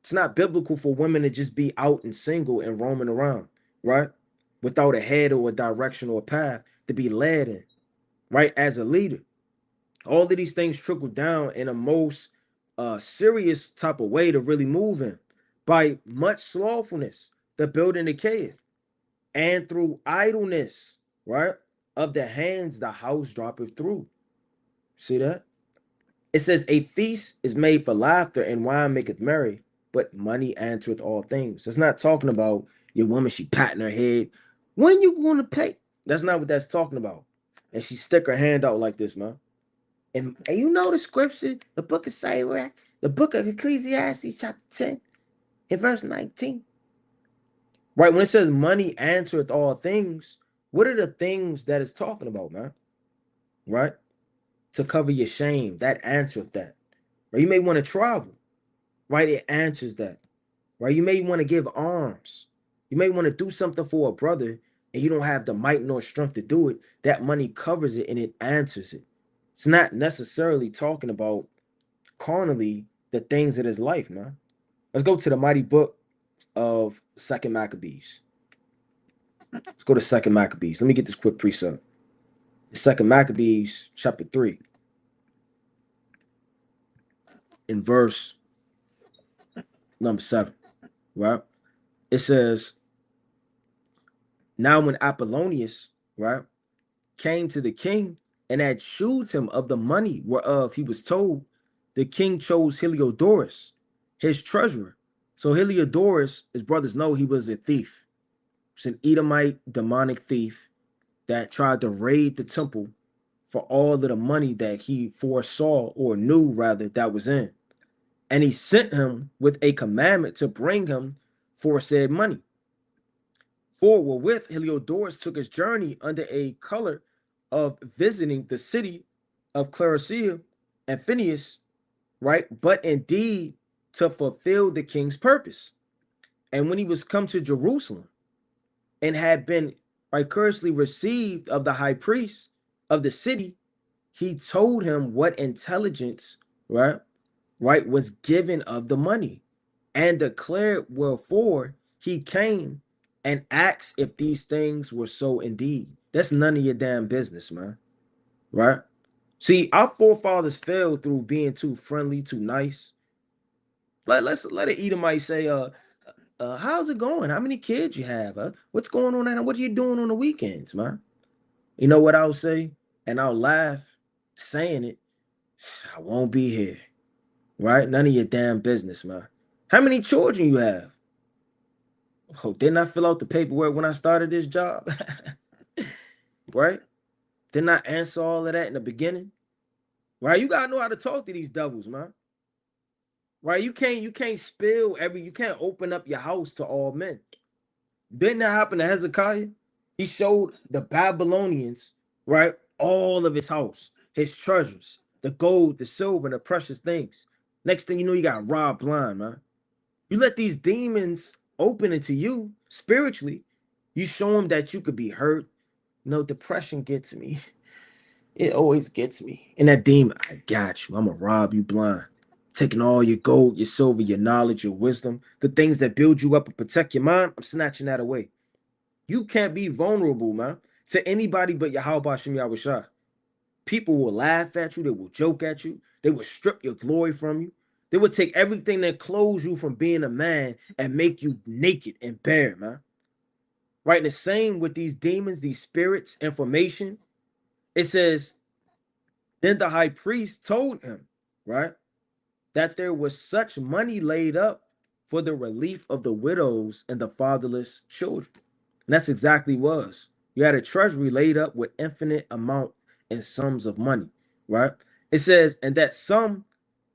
It's not biblical for women to just be out and single and roaming around, right? Without a head or a direction or a path to be led in, right? As a leader. All of these things trickle down in a most serious type of way to really move in. By much slothfulness, the building decayeth, and through idleness, right, of the hands, the house droppeth through. See that? It says, a feast is made for laughter, and wine maketh merry, but money answereth all things. It's not talking about your woman, she patting her head. When you going to pay? That's not what that's talking about. And she stick her hand out like this, man. And you know the scripture, the book of Sirach, the book of Ecclesiastes, chapter 10, in verse 19. Right, when it says money answereth all things, what are the things that it's talking about, man? Right? To cover your shame, that answereth that. Right? You may want to travel, right? It answers that. Right? You may want to give alms. You may want to do something for a brother and you don't have the might nor strength to do it. That money covers it and it answers it. It's not necessarily talking about carnally the things of his life, man. Let's go to the mighty book of Second Maccabees. Let's go to Second Maccabees. Let me get this quick precept. Second Maccabees, chapter 3, in verse number 7, right? It says, now when Apollonius, right, came to the king and had shewed him of the money whereof he was told, the king chose Heliodorus, his treasurer. So Heliodorus, his brothers know he was a thief. It's an Edomite demonic thief that tried to raid the temple for all of the money that he foresaw, or knew rather, that was in. And he sent him with a commandment to bring him for said money. For wherewith Heliodorus took his journey under a color of visiting the city of Claricea and Phineas, right? But indeed to fulfill the king's purpose. And when he was come to Jerusalem and had been courteously received of the high priest of the city, he told him what intelligence, right, was given of the money, and declared wherefore he came, and asked if these things were so indeed. That's none of your damn business, man. Right? See, our forefathers failed through being too friendly, too nice. Let's let an Edomite say, how's it going? How many kids you have? What's going on and what are you doing on the weekends, man? You know what I'll say? And I'll laugh saying it. I won't be here. Right? None of your damn business, man. How many children you have? Oh, didn't I fill out the paperwork when I started this job? Right? Didn't I answer all of that in the beginning? Right? You gotta know how to talk to these devils, man. Right? You can't spill you can't open up your house to all men. Didn't that happen to Hezekiah? He showed the Babylonians, right, all of his house, his treasures, the gold, the silver, and the precious things. Next thing you know, you got robbed blind, man. You let these demons open into you spiritually. You show them that you could be hurt. Depression gets me. It always gets me. And that demon, I got you. I'm going to rob you blind. Taking all your gold, your silver, your knowledge, your wisdom, the things that build you up and protect your mind, I'm snatching that away. You can't be vulnerable, man, to anybody but Yahweh Shem Yahushua. People will laugh at you. They will joke at you. They will strip your glory from you. They will take everything that clothes you from being a man and make you naked and bare, man. Right? And the same with these demons, these spirits, information. It says, then the high priest told him, right, that there was such money laid up for the relief of the widows and the fatherless children. And that's exactly what it was. You had a treasury laid up with infinite amount and sums of money, right? It says, and that sum,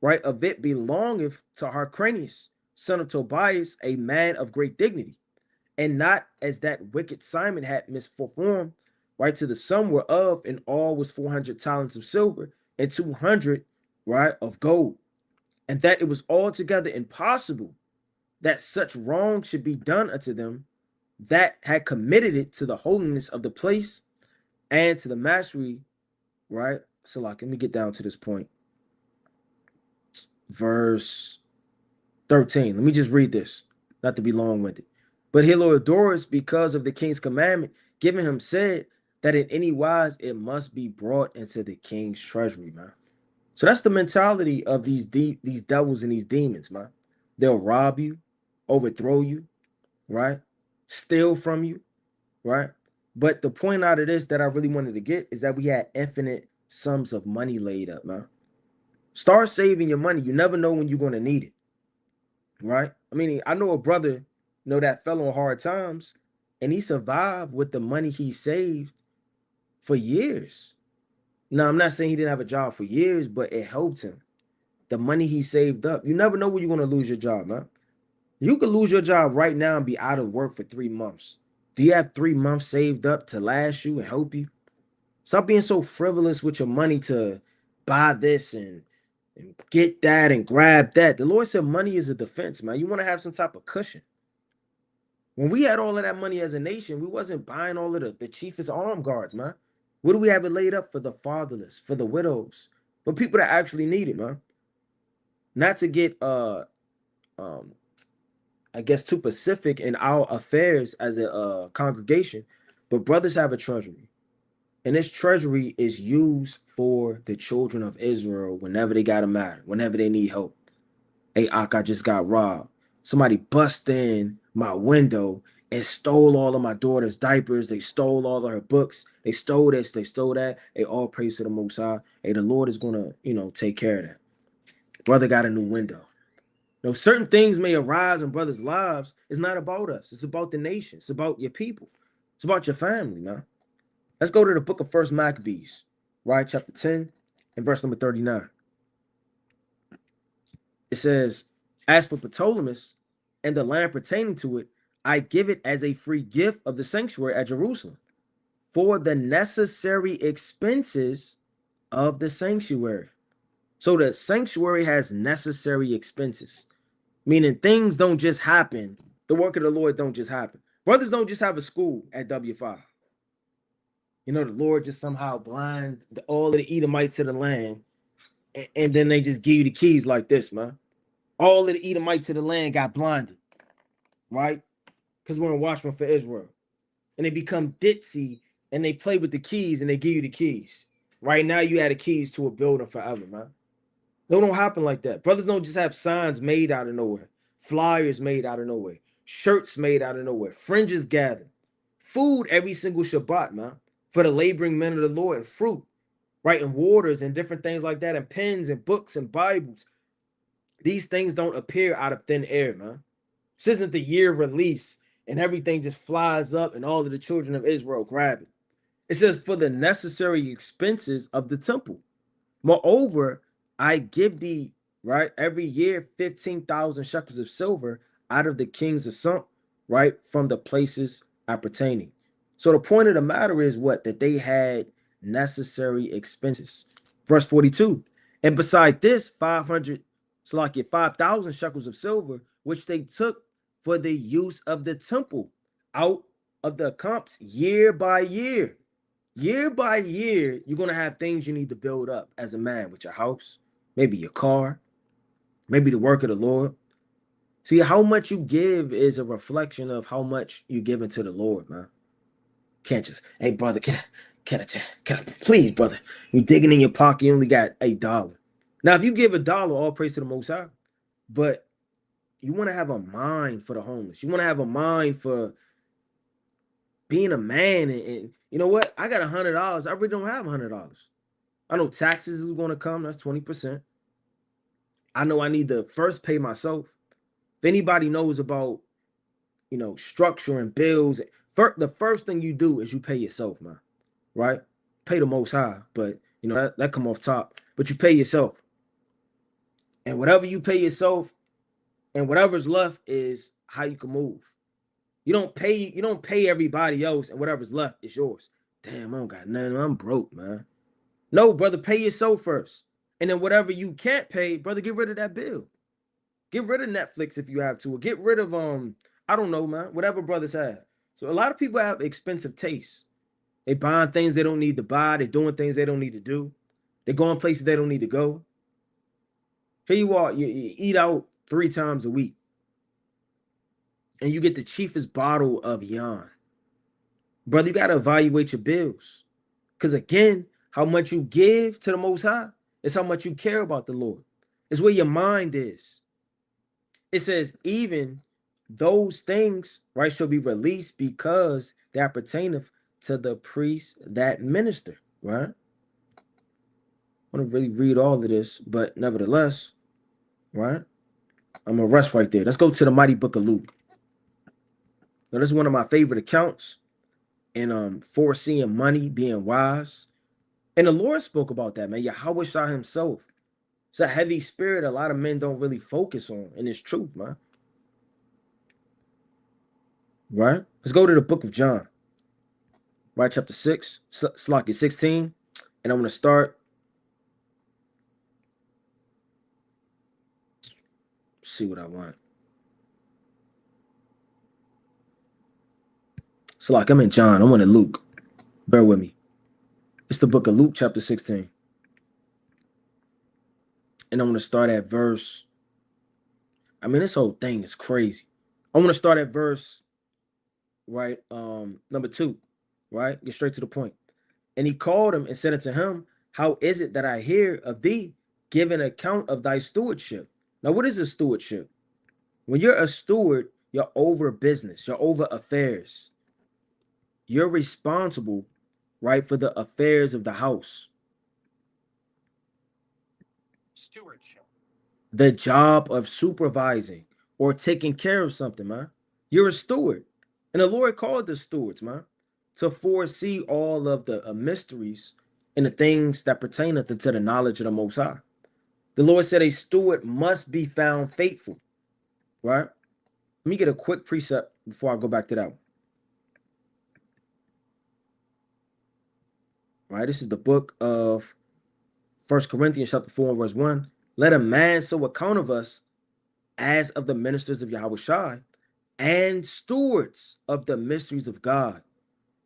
right, of it belongeth to Hyrcanus, son of Tobias, a man of great dignity, and not as that wicked Simon had misperformed, right, to the sum whereof in all was 400 talents of silver and 200, right, of gold, and that it was altogether impossible that such wrong should be done unto them that had committed it to the holiness of the place and to the mastery, right? So, like, let me get down to this point. Verse 13. Let me just read this, not to be long-winded. But Heliodorus, because of the king's commandment given him, said that in any wise it must be brought into the king's treasury, man. So that's the mentality of these devils and these demons, man. They'll rob you, overthrow you, right? Steal from you, right? But the point out of this that I really wanted to get is that we had infinite sums of money laid up, man. Start saving your money. You never know when you're going to need it, right? I mean, I know a brother, that fell on hard times, and he survived with the money he saved for years. Now, I'm not saying he didn't have a job for years, but it helped him. The money he saved up. You never know when you're going to lose your job, man. You could lose your job right now and be out of work for 3 months. Do you have 3 months saved up to last you and help you? Stop being so frivolous with your money to buy this and get that and grab that. The Lord said money is a defense, man. You want to have some type of cushion. When we had all of that money as a nation, we wasn't buying all of the chiefest armed guards, man. What do we have it laid up for? The fatherless, for the widows, for people that actually need it, man. Not to get I guess too specific in our affairs as a congregation, but brothers have a treasury. And this treasury is used for the children of Israel whenever they got a matter, whenever they need help. Hey, Ak, I just got robbed. Somebody bust in my window and stole all of my daughter's diapers. They stole all of her books. They stole this. They stole that. They all praise to the Most High. Hey, the Lord is going to, take care of that. Brother got a new window. Certain things may arise in brothers' lives. It's not about us. It's about the nation. It's about your people. It's about your family, man. Let's go to the book of First Maccabees, right? Chapter 10 and verse number 39. It says, as for Ptolemy and the land pertaining to it, I give it as a free gift of the sanctuary at Jerusalem for the necessary expenses of the sanctuary. So the sanctuary has necessary expenses, meaning things don't just happen. The work of the Lord don't just happen. Brothers don't just have a school at W5. The Lord just somehow blind all of the Edomites to the land, and then they just give you the keys like this, man. All of the Edomites to the land got blinded, right? Because we're in watchman for Israel. And they become ditzy, and they play with the keys, and they give you the keys. Right now, you had the keys to a building forever, man. It don't happen like that. Brothers don't just have signs made out of nowhere, flyers made out of nowhere, shirts made out of nowhere, fringes gathered, food every single Shabbat, man, for the laboring men of the Lord, and fruit, right, and waters and different things like that, and pens and books and Bibles. These things don't appear out of thin air, man. This isn't the year of release and everything just flies up and all of the children of Israel grab it. It says for the necessary expenses of the temple. Moreover, I give thee, right, every year 15,000 shekels of silver out of the king's assumption, right, from the places appertaining. So the point of the matter is what? That they had necessary expenses. Verse 42. And beside this, 5,000 shekels of silver, which they took for the use of the temple out of the accounts year by year. Year by year, you're going to have things you need to build up as a man with your house, maybe your car, maybe the work of the Lord. See, how much you give is a reflection of how much you give into the Lord, man. Can't just, hey, brother, can I, please, brother, you digging in your pocket, you only got $8. Now, if you give $1, all praise to the Most High, but you want to have a mind for the homeless. You want to have a mind for being a man. And you know what? I got $100. I really don't have $100. I know taxes is going to come. That's 20%. I know I need to first pay myself. If anybody knows about, structuring bills, the first thing you do is you pay yourself, man, right? Pay the Most High, but, that come off top. But you pay yourself. And whatever you pay yourself and whatever's left is how you can move. You don't pay everybody else, and whatever's left is yours. Damn, I don't got nothing. I'm broke, man. No, brother, pay yourself first. And then whatever you can't pay, brother, get rid of that bill. Get rid of Netflix if you have to, or get rid of I don't know, man, whatever brothers have. So a lot of people have expensive tastes. They buying things they don't need to buy, they're doing things they don't need to do, they're going places they don't need to go. Here you are, you eat out 3 times a week. And you get the cheapest bottle of yarn. Brother, you got to evaluate your bills. Because again, how much you give to the Most High is how much you care about the Lord. It's where your mind is. It says, even those things, right, shall be released because they appertaineth to the priests that minister, right? want to really read all of this, but nevertheless, right? I'm gonna rest right there. Let's go to the mighty book of Luke. Now, this is one of my favorite accounts in foreseeing money, being wise. And the Lord spoke about that, man. Yahweh Shah himself. It's a heavy spirit a lot of men don't really focus on, and it's truth, man. Right? Let's go to the book of John, right? Chapter 6, Slocky 16. And I'm going to start. See what I want. So, like, I'm in John. I'm in Luke. Bear with me. It's the book of Luke, chapter 16. And I'm going to start at verse. I mean, this whole thing is crazy. I'm going to start at verse, right? Number 2, right? Get straight to the point. And he called him and said unto him, how is it that I hear of thee giving account of thy stewardship? Now, what is a stewardship? When you're a steward, you're over business, you're over affairs. You're responsible, right, for the affairs of the house. Stewardship. The job of supervising or taking care of something, man. You're a steward. And the Lord called the stewards, man, to foresee all of the mysteries and the things that pertain to the knowledge of the Most High. The Lord said a steward must be found faithful, right? Let me get a quick precept before I go back to that one. Right, this is the book of 1 Corinthians chapter 4 and verse 1. Let a man so account of us as of the ministers of Yahweh Shai and stewards of the mysteries of God.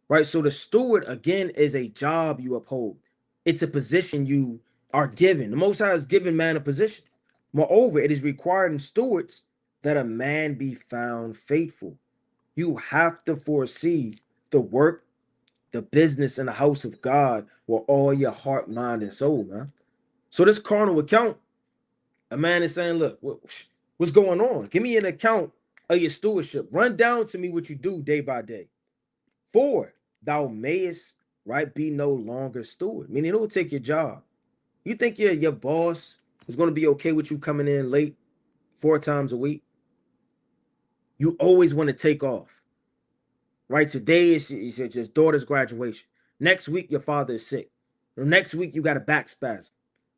Right, so the steward, again, is a job you uphold. It's a position you are given. The Most High has given man a position. Moreover, it is required in stewards that a man be found faithful. You have to foresee the work, the business in the house of God with all your heart, mind, and soul, man. So this carnal account, a man is saying, look, what's going on? Give me an account of your stewardship. Run down to me what you do day by day. 4, thou mayest, right, be no longer steward. Meaning it will take your job. You think your boss is going to be okay with you coming in late 4 times a week? You always want to take off. Right? Today is your daughter's graduation. Next week, your father is sick. Or next week, you got a back spasm.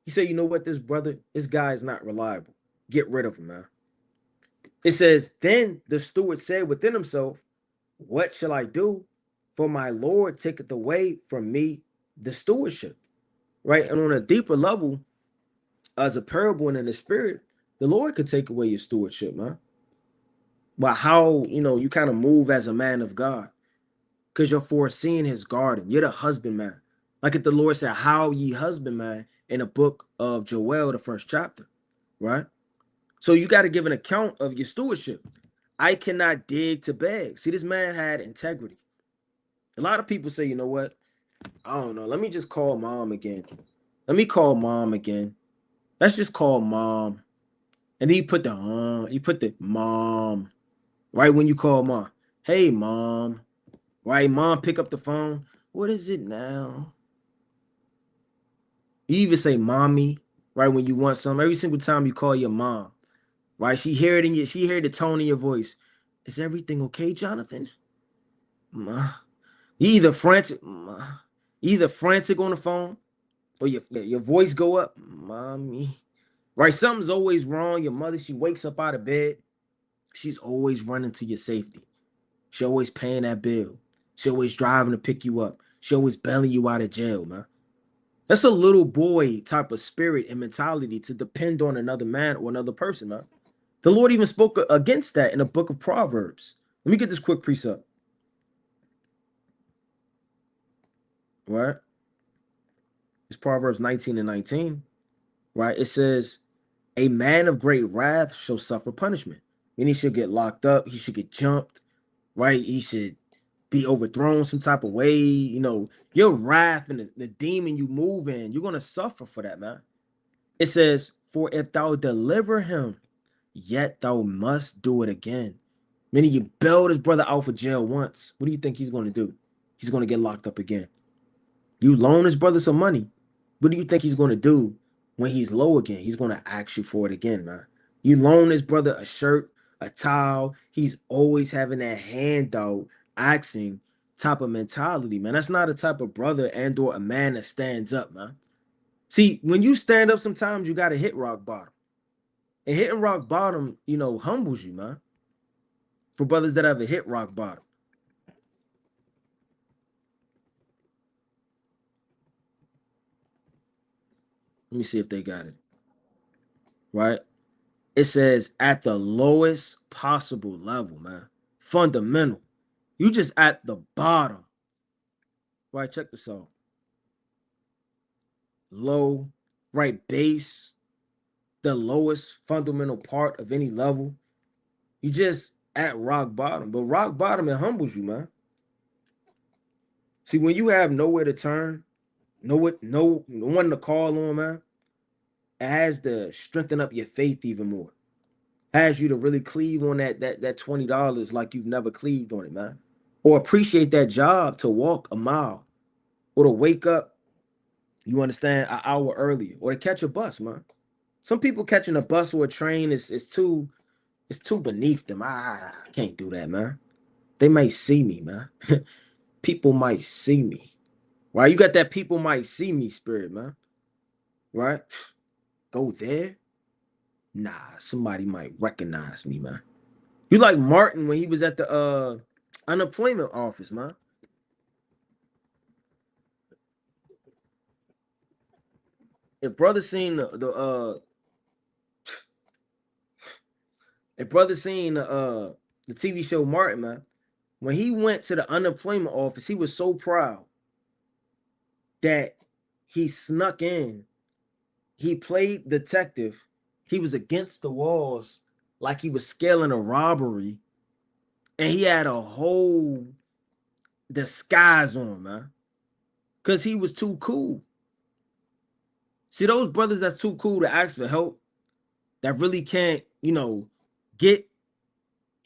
You say, you know what, this guy is not reliable. Get rid of him, man. It says, then the steward said within himself, what shall I do? For my Lord taketh away from me the stewardship. Right? And on a deeper level, as a parable and in the spirit, the Lord could take away your stewardship, man. But how, you kind of move as a man of God. Because you're foreseeing his garden. You're the husbandman. Like if the Lord said, how ye husbandman in the book of Joel, the 1st chapter, right? So you got to give an account of your stewardship. I cannot dig to beg. See, this man had integrity. A lot of people say, you know what? I don't know. Let me just call mom again. Let me call mom again. Let's just call mom. And then you put the mom, right when you call mom. Hey, mom. Right, mom, pick up the phone. What is it now? You even say mommy, right, when you want something. Every single time you call your mom, right? She hear the tone in your voice. Is everything okay, Jonathan? Ma. You either frantic, on the phone, or your voice go up, mommy. Right? Something's always wrong. Your mother, she wakes up out of bed. She's always running to your safety. She always paying that bill. She always driving to pick you up. She always bailing you out of jail, man. That's a little boy type of spirit and mentality to depend on another man or another person, man. The Lord even spoke against that in the book of Proverbs. Let me get this quick precept. Right? It's Proverbs 19 and 19. Right? It says, a man of great wrath shall suffer punishment. Meaning he should get locked up. He should get jumped. Right? He should be overthrown some type of way. Your wrath and the demon you move in, you're going to suffer for that, man. It says, for if thou deliver him, yet thou must do it again. Meaning you bailed his brother out for jail once. What do you think he's going to do? He's going to get locked up again. You loan his brother some money. What do you think he's going to do when he's low again? He's going to ask you for it again, man. You loan his brother a shirt, a towel. He's always having that handout, asking type of mentality, man. That's not a type of brother and or a man that stands up, man. See, when you stand up, sometimes you got to hit rock bottom. And hitting rock bottom, humbles you, man. For brothers that ever hit rock bottom. Let me see if they got it. Right? It says at the lowest possible level, man. Fundamental. You just at the bottom. Right? Check this out. Low, right? Base, the lowest fundamental part of any level. You just at rock bottom. But rock bottom, it humbles you, man. See, when you have nowhere to turn, no one to call on, man, it has to strengthen up your faith even more. Has you to really cleave on that $20 like you've never cleaved on it, man. Or appreciate that job to walk a mile or to wake up, you understand, an hour earlier or to catch a bus, man. Some people catching a bus or a train is too beneath them. I can't do that, man. They might see me, man. People might see me. Right? You got that people might see me spirit, man. Right? Go there? Nah, somebody might recognize me, man. You like Martin when he was at the unemployment office, man. If brother seen the TV show Martin, man, when he went to the unemployment office, he was so proud that he snuck in. He played detective. He was against the walls like he was scaling a robbery, and he had a whole disguise on, man, because he was too cool. See, those brothers that's too cool to ask for help, that really can't, get,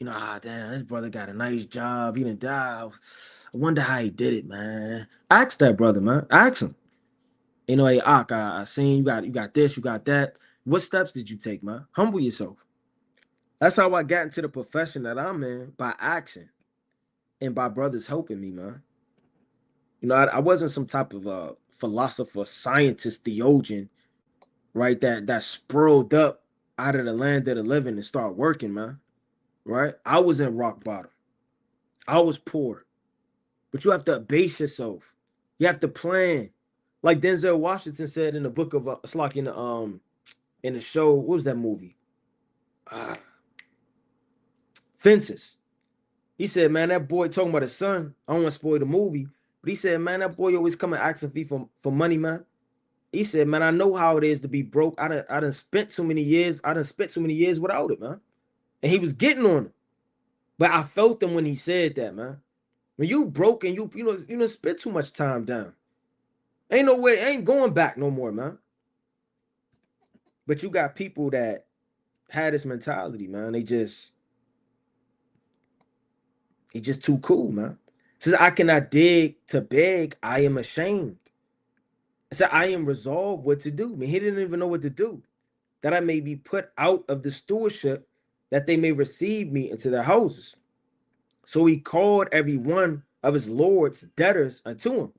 damn, this brother got a nice job. He didn't die. I wonder how he did it, man. Ask that brother, man. Ask him. Hey, Ak, I seen you got this, you got that. What steps did you take, man? Humble yourself. That's how I got into the profession that I'm in, by asking and by brothers helping me, man. I wasn't some type of philosopher, scientist, theologian, right? That sprawled up out of the land of the living and start working, man. Right? I was in rock bottom. I was poor. But you have to base yourself. You have to plan. Like Denzel Washington said in the book of it's like in the show, what was that movie? Uh, Fences. He said, man, that boy talking about his son. I don't want to spoil the movie, but he said, man, that boy always coming asking me for money, man. He said, man, I know how it is to be broke. I done spent too many years. I done spent too many years without it, man. And he was getting on it. But I felt him when he said that, man. When you broke and you spent too much time down. Ain't no way, ain't going back no more, man. But you got people that had this mentality, man. They just too cool, man. Says I cannot dig to beg, I am ashamed. I said I am resolved what to do. I mean, he didn't even know what to do. That I may be put out of the stewardship, that they may receive me into their houses. So he called every one of his lord's debtors unto him,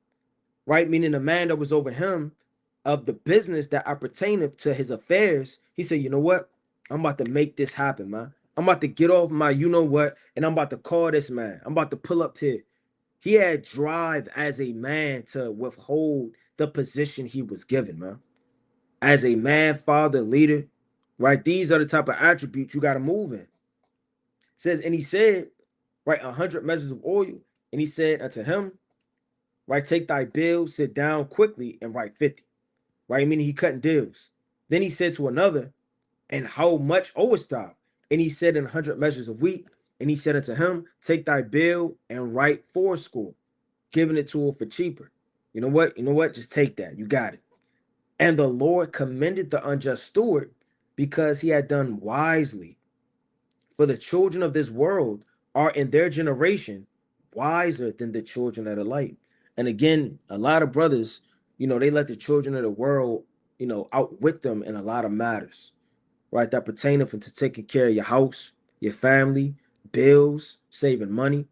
right? Meaning the man that was over him of the business that appertaineth to his affairs. He said, you know what? I'm about to make this happen, man. I'm about to get off my you know what, and I'm about to call this man. I'm about to pull up here. He had drive as a man to withhold the position he was given, man. As a man, father, leader, right? These are the type of attributes you got to move in. It says, and he said, right, 100 measures of oil. And he said unto him, right, take thy bill, sit down quickly, and write 50. Right? Meaning he cutting deals. Then he said to another, and how much owest thou? And he said, in 100 measures of wheat. And he said unto him, take thy bill and write fourscore, giving it to her for cheaper. You know what? You know what? Just take that. You got it. And the Lord commended the unjust steward because he had done wisely. For the children of this world are in their generation wiser than the children of the light. And again, a lot of brothers They let the children of the world, outwit them in a lot of matters, right? That pertaineth to taking care of your house, your family, bills, saving money,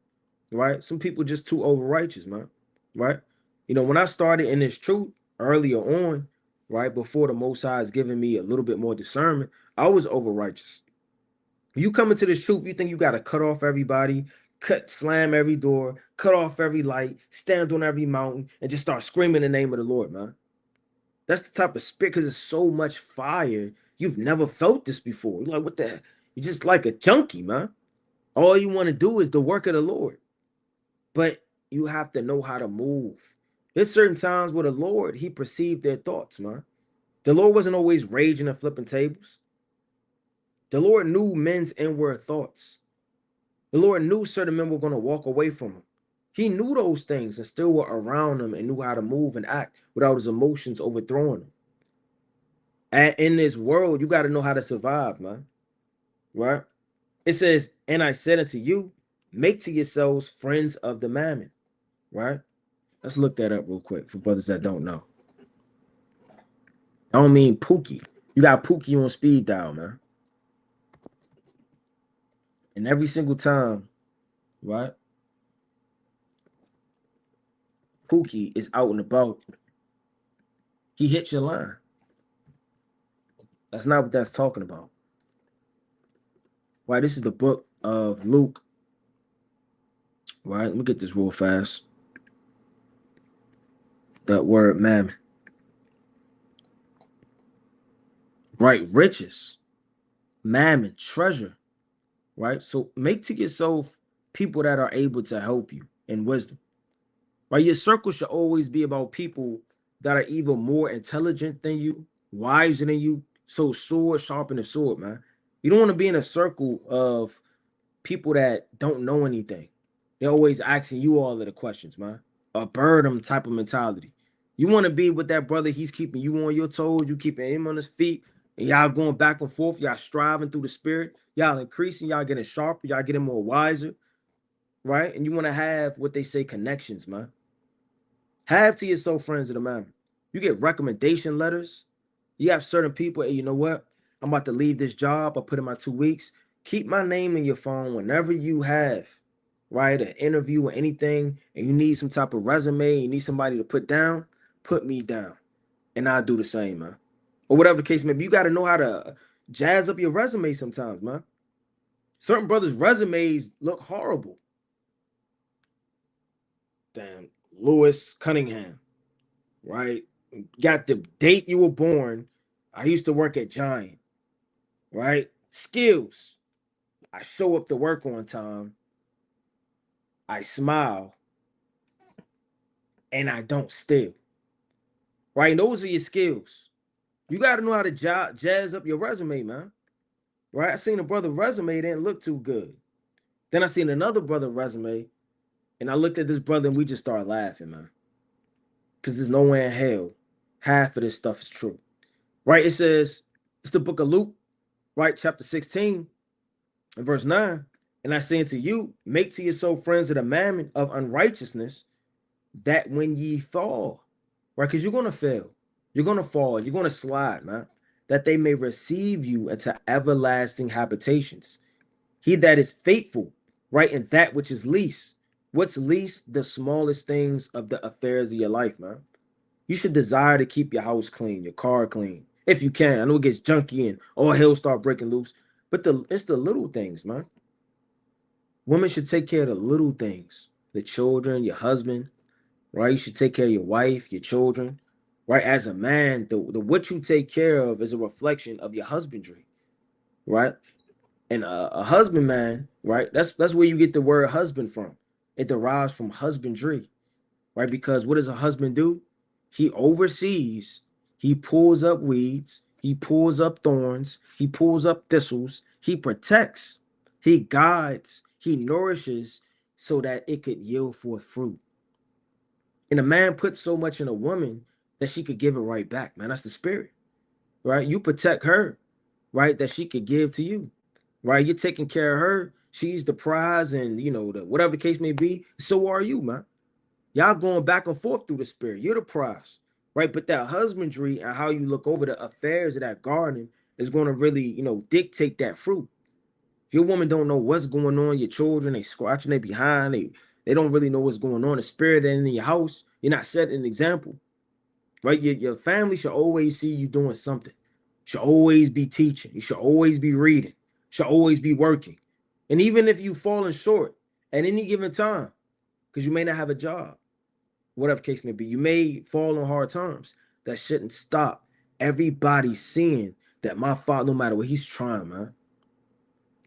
right? Some people just too over righteous, man, right? When I started in this truth earlier on, right, before the Most High is giving me a little bit more discernment, I was over righteous. You come into this truth, you think you got to cut off everybody, slam every door, cut off every light, stand on every mountain, and just start screaming the name of the Lord, man. That's the type of spirit, because it's so much fire. You've never felt this before. You're like, what the heck? You're just like a junkie, man. All you want to do is the work of the Lord. But you have to know how to move. There's certain times where the Lord, he perceived their thoughts, man. The Lord wasn't always raging and flipping tables. The Lord knew men's inward thoughts. The Lord knew certain men were going to walk away from him. He knew those things and still were around him and knew how to move and act without his emotions overthrowing him. And in this world, you got to know how to survive, man. Right? It says, and I said unto you, make to yourselves friends of the mammon. Right? Let's look that up real quick for brothers that don't know. I don't mean Pookie. You got Pookie on speed dial, man. And every single time, right? Pookie is out and about. He hits your line. That's not what that's talking about. Right? This is the book of Luke. Right? Let me get this real fast. That word mammon. Right? Riches. Mammon. Treasure. Right? So make to yourself people that are able to help you in wisdom. Right? Your circle should always be about people that are either more intelligent than you, wiser than you, so sword sharpen the sword, man. You don't want to be in a circle of people that don't know anything. They're always asking you all of the questions, man. A burden type of mentality. You want to be with that brother, he's keeping you on your toes, you keeping him on his feet, and y'all going back and forth, y'all striving through the spirit, y'all increasing, y'all getting sharper, y'all getting more wiser, right? And you want to have what they say connections, man. Have to yourself friends of the mammon. You get recommendation letters. You have certain people, hey, you know what? I'm about to leave this job. I put in my 2 weeks. Keep my name in your phone whenever you have, right, an interview or anything, and you need some type of resume, you need somebody to put me down. And I'll do the same, man. Or whatever the case may be. You got to know how to jazz up your resume sometimes, man. Certain brothers' resumes look horrible. Damn, Lewis Cunningham, right? Got the date you were born. I used to work at Giant, right? Skills. I show up to work on time. I smile. And I don't steal. Right? And those are your skills. You got to know how to jazz up your resume, man. Right? I seen a brother resume, didn't look too good. Then I seen another brother resume, and I looked at this brother and we just started laughing, man. Because there's nowhere in hell half of this stuff is true. Right? It says, it's the book of Luke, right? Chapter 16 and verse 9. And I say unto you, make to yourself friends of the mammon of unrighteousness, that when ye fall, right? Because you're going to fail. You're going to fall. You're going to slide, man. That they may receive you into everlasting habitations. He that is faithful, right, in that which is least. What's least? The smallest things of the affairs of your life, man. You should desire to keep your house clean, your car clean, if you can. I know it gets junky and all hell start breaking loose, but it's the little things, man. Women should take care of the little things, the children, your husband, right? You should take care of your wife, your children, right? As a man, the what you take care of is a reflection of your husbandry, right? And a husband man, right? That's where you get the word husband from. It derives from husbandry, right? Because what does a husband do? He oversees, he pulls up weeds, he pulls up thorns, he pulls up thistles, he protects, he guides, he nourishes so that it could yield forth fruit. And a man puts so much in a woman that she could give it right back, man. That's the spirit, right? You protect her, right? That she could give to you, right? You're taking care of her. She's the prize, and the whatever the case may be. So are you, man. Y'all going back and forth through the spirit. You're the prize. right? But that husbandry and how you look over the affairs of that garden is going to really, dictate that fruit. If your woman don't know what's going on, your children, they scratching their behind, they don't really know what's going on, the spirit in your house, you're not setting an example, right? Your family should always see you doing something. You should always be teaching. You should always be reading. You should always be working. And even if you falling short at any given time, because you may not have a job, whatever case may be, you may fall on hard times. That shouldn't stop everybody seeing that my father, no matter what, he's trying, man.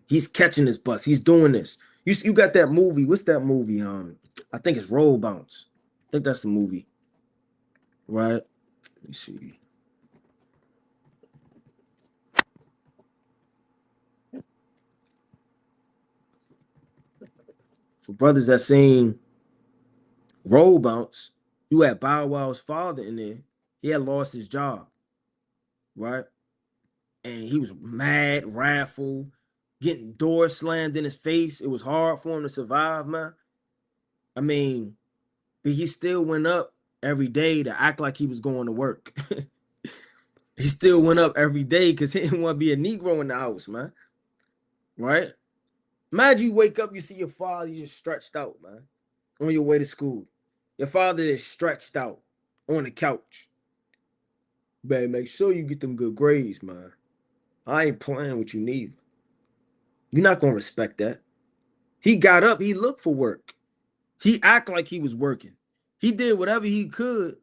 He's catching this bus. He's doing this. You got that movie. What's that movie? I think it's Roll Bounce. I think that's the movie, right? Let me see. For brothers that sing Roll Bounce, you had Bow Wow's father in there. He had lost his job, right? And he was mad, wrathful, getting doors slammed in his face. It was hard for him to survive, man. I mean, but he still went up every day to act like he was going to work. He still went up every day because he didn't want to be a Negro in the house, man. Right? Imagine you wake up, you see your father, you just stretched out, man, on your way to school. Your father is stretched out on the couch. Man, make sure you get them good grades, man. I ain't playing with you neither. You're not gonna respect that. He got up, he looked for work. He acted like he was working. He did whatever he could.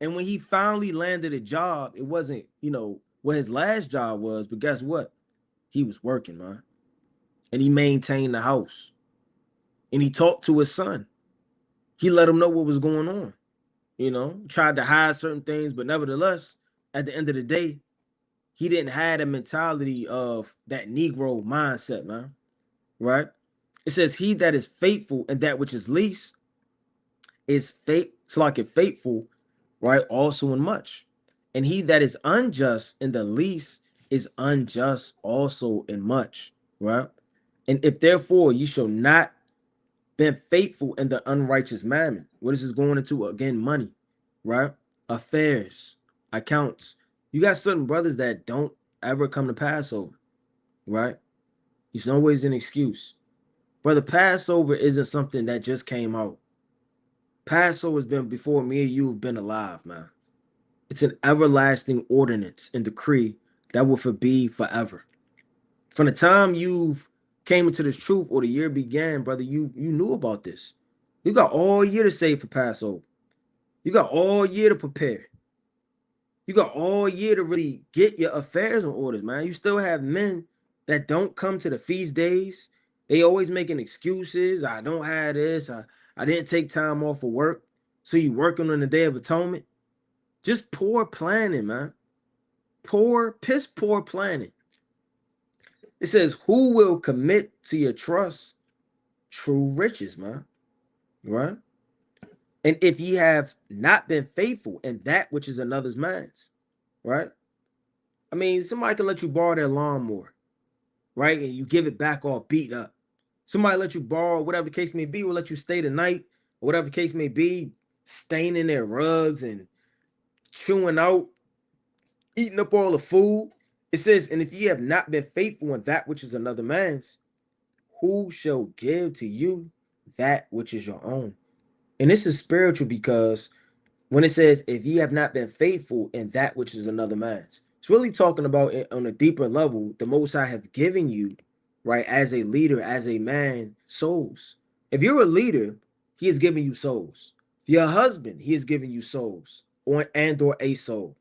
And when he finally landed a job, it wasn't, what his last job was, but guess what? He was working, man. And he maintained the house. And he talked to his son. He let him know what was going on. Tried to hide certain things, but nevertheless, at the end of the day, he didn't have a mentality of that Negro mindset, man. Right? It says, he that is faithful in that which is least is faithful, right? Also in much. And he that is unjust in the least is unjust also in much, right? And if therefore you shall not been faithful in the unrighteous mammon, what is this going into? Again, money, right? Affairs, accounts. You got certain brothers that don't ever come to Passover, right? It's always an excuse. Brother, Passover isn't something that just came out. Passover's been before me and you have been alive, man. It's an everlasting ordinance and decree that will be forever. From the time you've came into this truth or the year began, brother, you knew about this. You got all year to save for Passover. You got all year to prepare. You got all year to really get your affairs in order, man. You still have men that don't come to the feast days. They always making excuses. I don't have this. I didn't take time off of work. So you working on the Day of Atonement. Just poor planning, man. Piss poor planning. It says, who will commit to your trust true riches, man? Right? And if ye have not been faithful in that which is another's man's, right? I mean, somebody can let you borrow their lawnmower, right? And you give it back all beat up. Somebody let you borrow, whatever the case may be, will let you stay the night, or whatever the case may be, staining their rugs and chewing out, eating up all the food. It says, and if ye have not been faithful in that which is another man's, who shall give to you that which is your own? And this is spiritual because when it says, if ye have not been faithful in that which is another man's, it's really talking about it on a deeper level. The Most High have given you, right, as a leader, as a man, souls. If you're a leader, he is giving you souls. If you're a husband, he is giving you souls or a soul,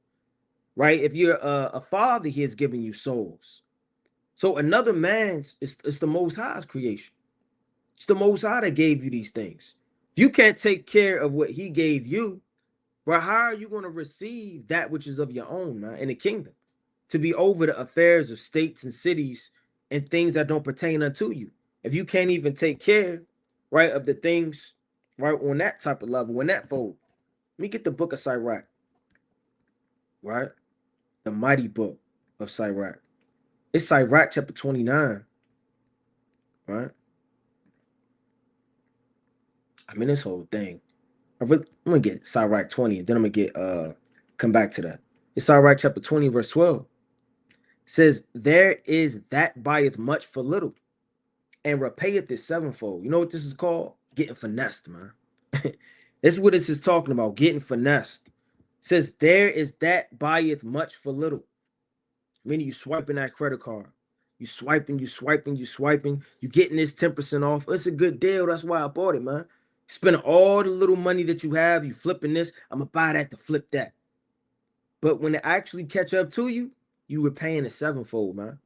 right? If you're a father, he is giving you souls. So another man's, it's the Most High's creation. It's the Most High that gave you these things. If you can't take care of what he gave you, well, how are you going to receive that which is of your own, man, in the kingdom? To be over the affairs of states and cities and things that don't pertain unto you. If you can't even take care, right, of the things, right, on that type of level, in that fold. Let me get the book of Sirach, right? The mighty book of Sirach. It's Sirach chapter 29, right? I mean, this whole thing. I'm gonna get Sirach 20, and then I'm gonna get Come back to that. It's Sirach chapter 20, verse 12. It says, there is that buyeth much for little, and repayeth it sevenfold. You know what this is called? Getting finessed, man. This is what this is talking about, getting finessed. It says, there is that buyeth much for little. Meaning you swiping that credit card. You swiping, you getting this 10% off. It's a good deal. That's why I bought it, man. Spending all the little money that you have, you flipping this. I'm gonna buy that to flip that. But when it actually catch up to you, you were paying it sevenfold, man.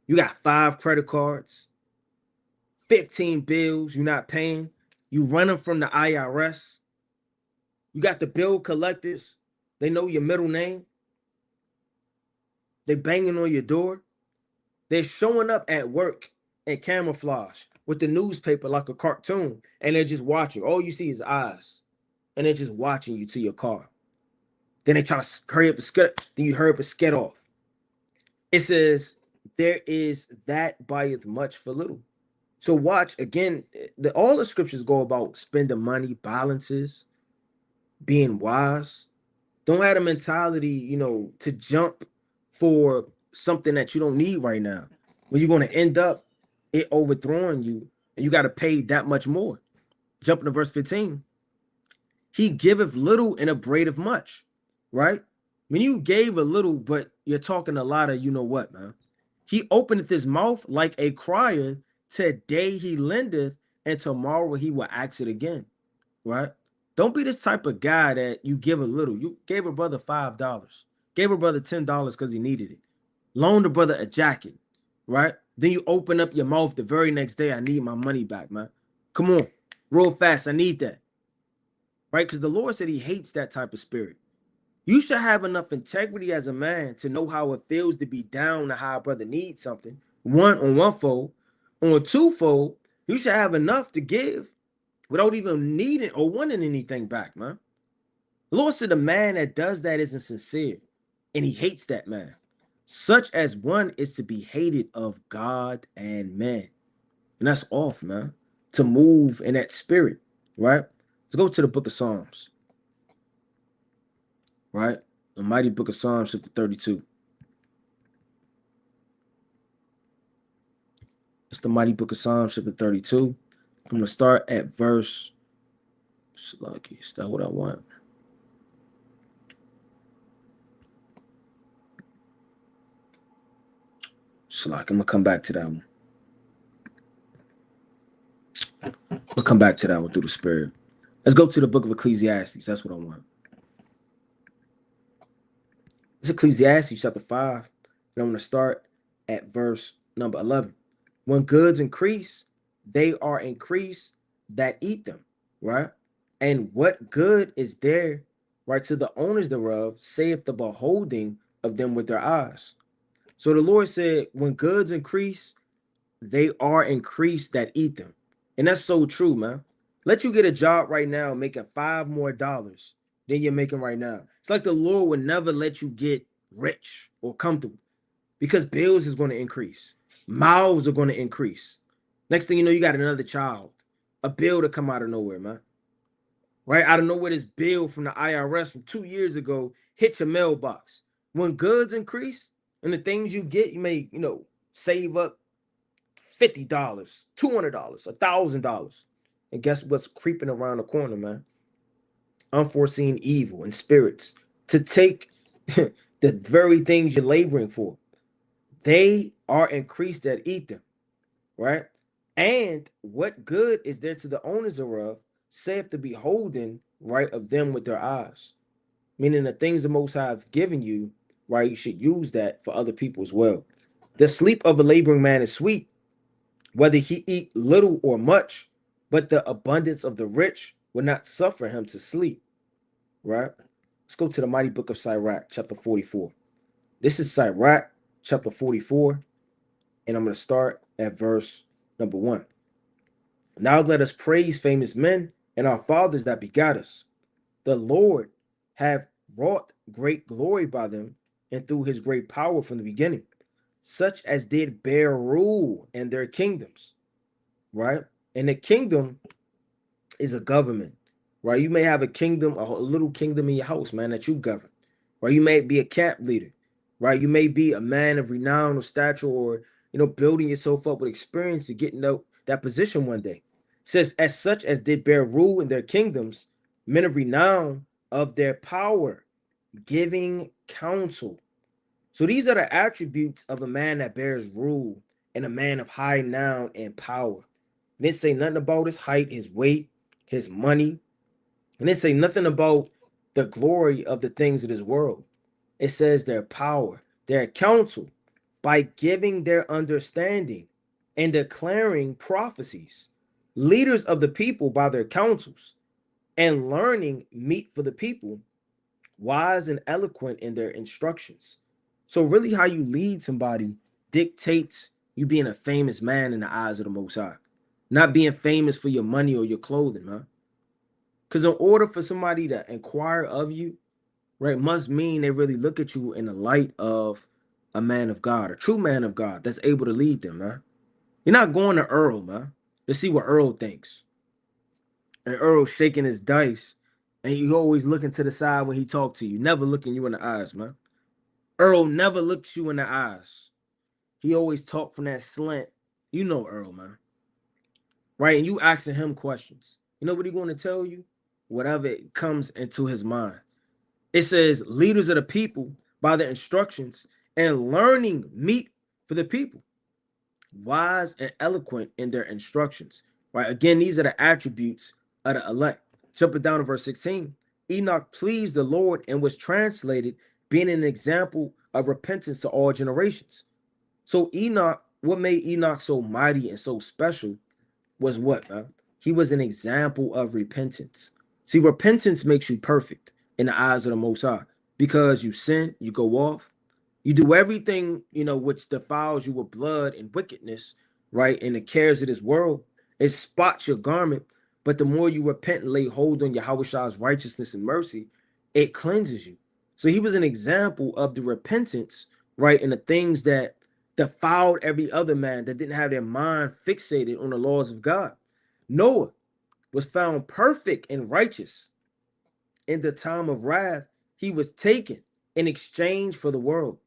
You got 5 credit cards, 15 bills you're not paying. You running from the IRS. You got the bill collectors. They know your middle name. They banging on your door. They're showing up at work in camouflage with the newspaper like a cartoon, and they're just watching. All you see is eyes, and they're just watching you to your car. Then they try to hurry up and skid. Then you hurry up and skid off. It says, there is that buyeth much for little. So watch again. All the scriptures go about spending money, balances, being wise. Don't have a mentality, to jump for something that you don't need right now. When you're going to end up it overthrowing you, and you got to pay that much more. Jumping to verse 15. He giveth little and upbraideth much, right? When you gave a little, but you're talking a lot of what, man. He openeth his mouth like a crier. Today he lendeth, and tomorrow he will ask it again, right? Don't be this type of guy that you give a little. You gave a brother $5, gave a brother $10 because he needed it, loaned a brother a jacket, right? Then you open up your mouth the very next day. I need my money back, man. Come on, real fast. I need that, right? Because the Lord said he hates that type of spirit. You should have enough integrity as a man to know how it feels to be down to how a brother needs something. On one fold, on twofold, you should have enough to give without even needing or wanting anything back, man. The Lord said the man that does that isn't sincere, and he hates that man. Such as one is to be hated of God and man. And that's off, man. To move in that spirit, right? Let's go to the book of Psalms, right? The mighty book of Psalms, chapter 32. It's the mighty book of Psalms, chapter 32. I'm going to start at verse, Sluggy, is that what I want? Slack, I'm going to come back to that one. We'll come back to that one through the spirit. Let's go to the book of Ecclesiastes. That's what I want. It's Ecclesiastes chapter 5. And I'm going to start at verse number 11. When goods increase, they are increased that eat them, right? And what good is there, right, to the owners thereof, saith the beholding of them with their eyes. So the Lord said, when goods increase, they are increased that eat them. And that's so true, man. Let you get a job right now making $5 more than you're making right now. It's like the Lord would never let you get rich or comfortable, because bills is going to increase. Mouths are going to increase. Next thing you know, you got another child. A bill to come out of nowhere, man. Right? Out of nowhere, this bill from the IRS from 2 years ago hit your mailbox. When goods increase and the things you get, you may, save up $50, $200, $1,000. And guess what's creeping around the corner, man? Unforeseen evil and spirits to take the very things you're laboring for. They are increased that eat them, right? And what good is there to the owners thereof, saith the beholding, right, of them with their eyes? Meaning the things the Most High have given you, right, you should use that for other people as well. The sleep of a laboring man is sweet, whether he eat little or much, but the abundance of the rich will not suffer him to sleep, right? Let's go to the mighty book of Sirach, chapter 44. This is Sirach, chapter 44, and I'm going to start at verse number 1. Now let us praise famous men and our fathers that begot us. The Lord have wrought great glory by them, and through his great power from the beginning, such as did bear rule in their kingdoms, right? And the kingdom is a government, right? You may have a kingdom, a little kingdom in your house, man, that you govern. right? You may be a camp leader, right? You may be a man of renown or stature, or building yourself up with experience to get that position one day. It says, as such as did bear rule in their kingdoms, men of renown of their power, giving counsel. So these are the attributes of a man that bears rule and a man of high noun and power. It didn't say nothing about his height, his weight, his money. And it say nothing about the glory of the things of this world. It says their power, their counsel, by giving their understanding and declaring prophecies. Leaders of the people by their counsels, and learning meet for the people, wise and eloquent in their instructions. So really how you lead somebody dictates you being a famous man in the eyes of the Most High. Not being famous for your money or your clothing, man. Because in order for somebody to inquire of you, right, must mean they really look at you in the light of a man of God, a true man of God that's able to lead them, man. You're not going to Earl, man, to see what Earl thinks. And Earl shaking his dice, and you always looking to the side when he talk to you, never looking you in the eyes, man. Earl never looks you in the eyes. He always talk from that slant. You know Earl, man. Right? And you asking him questions. You know what he going to tell you? Whatever it comes into his mind. It says leaders of the people by their instructions and learning meet for the people, wise and eloquent in their instructions. Right? Again, these are the attributes of the elect. Jumping down to verse 16. Enoch pleased the Lord and was translated, being an example of repentance to all generations. So Enoch, what made Enoch so mighty and so special was what, man? He was an example of repentance. See, repentance makes you perfect in the eyes of the Most High, because you sin, you go off, you do everything, which defiles you with blood and wickedness, right? And the cares of this world, it spots your garment. But the more you repent and lay hold on Yahweh's righteousness and mercy, it cleanses you. So he was an example of the repentance, right? And the things that defiled every other man that didn't have their mind fixated on the laws of God. Noah was found perfect and righteous in the time of wrath. He was taken in exchange for the world.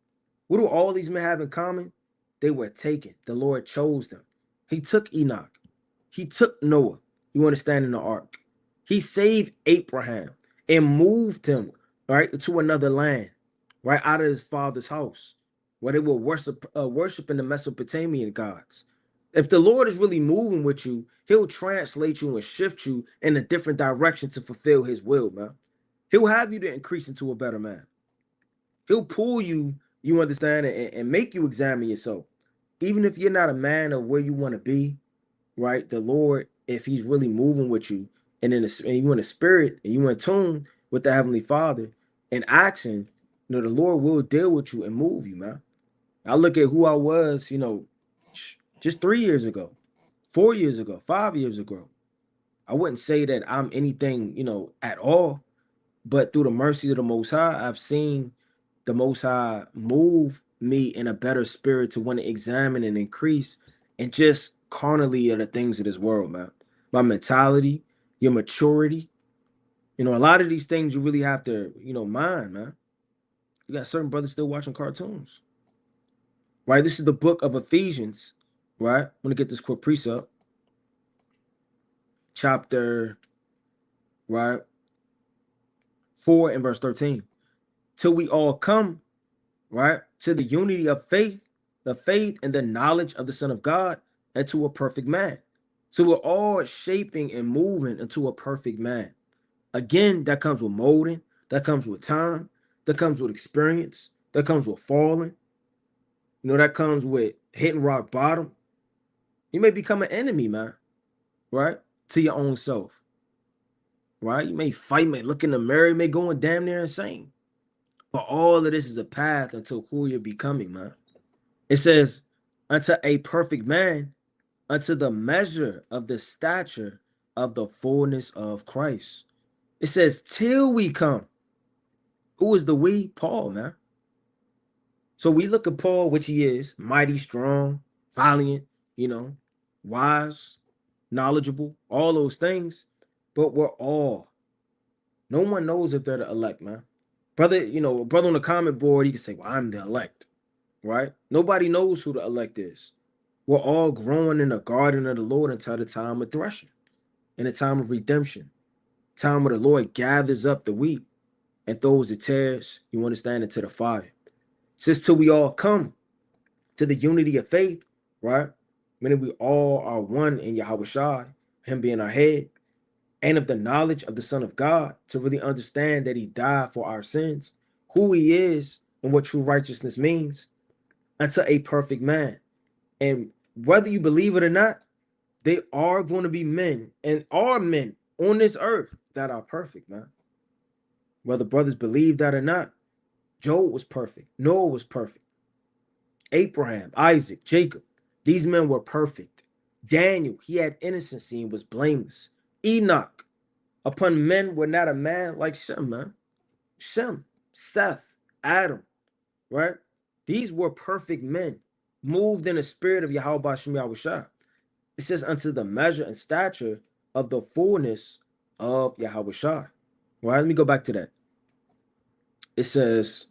What do all these men have in common? They were taken. The Lord chose them. He took Enoch. He took Noah. You understand, in the ark. He saved Abraham and moved him, right, to another land, right, out of his father's house, where they were worshiping the Mesopotamian gods. If the Lord is really moving with you, he'll translate you and shift you in a different direction to fulfill his will, man. He'll have you to increase into a better man. He'll pull you, you understand, and make you examine yourself. Even if you're not a man of where you want to be, right? The Lord, if he's really moving with you and you in the spirit and you in tune with the Heavenly Father and asking, the Lord will deal with you and move you, man. I look at who I was, just 3 years ago, 4 years ago, 5 years ago. I wouldn't say that I'm anything, at all, but through the mercy of the Most High, I've seen the Most High move me in a better spirit to want to examine and increase and just carnally of the things of this world, man. My mentality, your maturity, a lot of these things you really have to, mind, man. You got certain brothers still watching cartoons, right? This is the book of Ephesians, right? I'm going to get this quick precept. Chapter, right? 4 and verse 13. Till we all come, right, to the unity of faith, the faith and the knowledge of the Son of God, and to a perfect man. So we're all shaping and moving into a perfect man. Again, that comes with molding, that comes with time, that comes with experience, that comes with falling, that comes with hitting rock bottom. You may become an enemy, man, right, to your own self, right? You may fight, may look in the mirror, you may go in damn near insane. But all of this is a path until who you're becoming, man. It says, unto a perfect man, unto the measure of the stature of the fullness of Christ. It says, till we come. Who is the we? Paul, man. So we look at Paul, which he is, mighty, strong, valiant, wise, knowledgeable, all those things. But we're all, no one knows if they're the elect, man. Brother, a brother on the comment board, he can say, well, I'm the elect, right? Nobody knows who the elect is. We're all growing in the garden of the Lord until the time of threshing, in the time of redemption, time where the Lord gathers up the wheat and throws the tares, you understand, into the fire. It's just till we all come to the unity of faith, right? Meaning we all are one in Yahweh Shai, him being our head, and of the knowledge of the Son of God, to really understand that he died for our sins, who he is, and what true righteousness means, unto a perfect man. And whether you believe it or not, they are going to be men and are men on this earth that are perfect, man. Whether brothers believe that or not, Job was perfect. Noah was perfect. Abraham, Isaac, Jacob, these men were perfect. Daniel, he had innocency and was blameless. Enoch, upon men were not a man like Shem, man. Shem, Seth, Adam, right? These were perfect men, moved in the spirit of Yahweh Bashem Yahushua. It says, unto the measure and stature of the fullness of Yahweh Shai. Right? Let me go back to that. It says,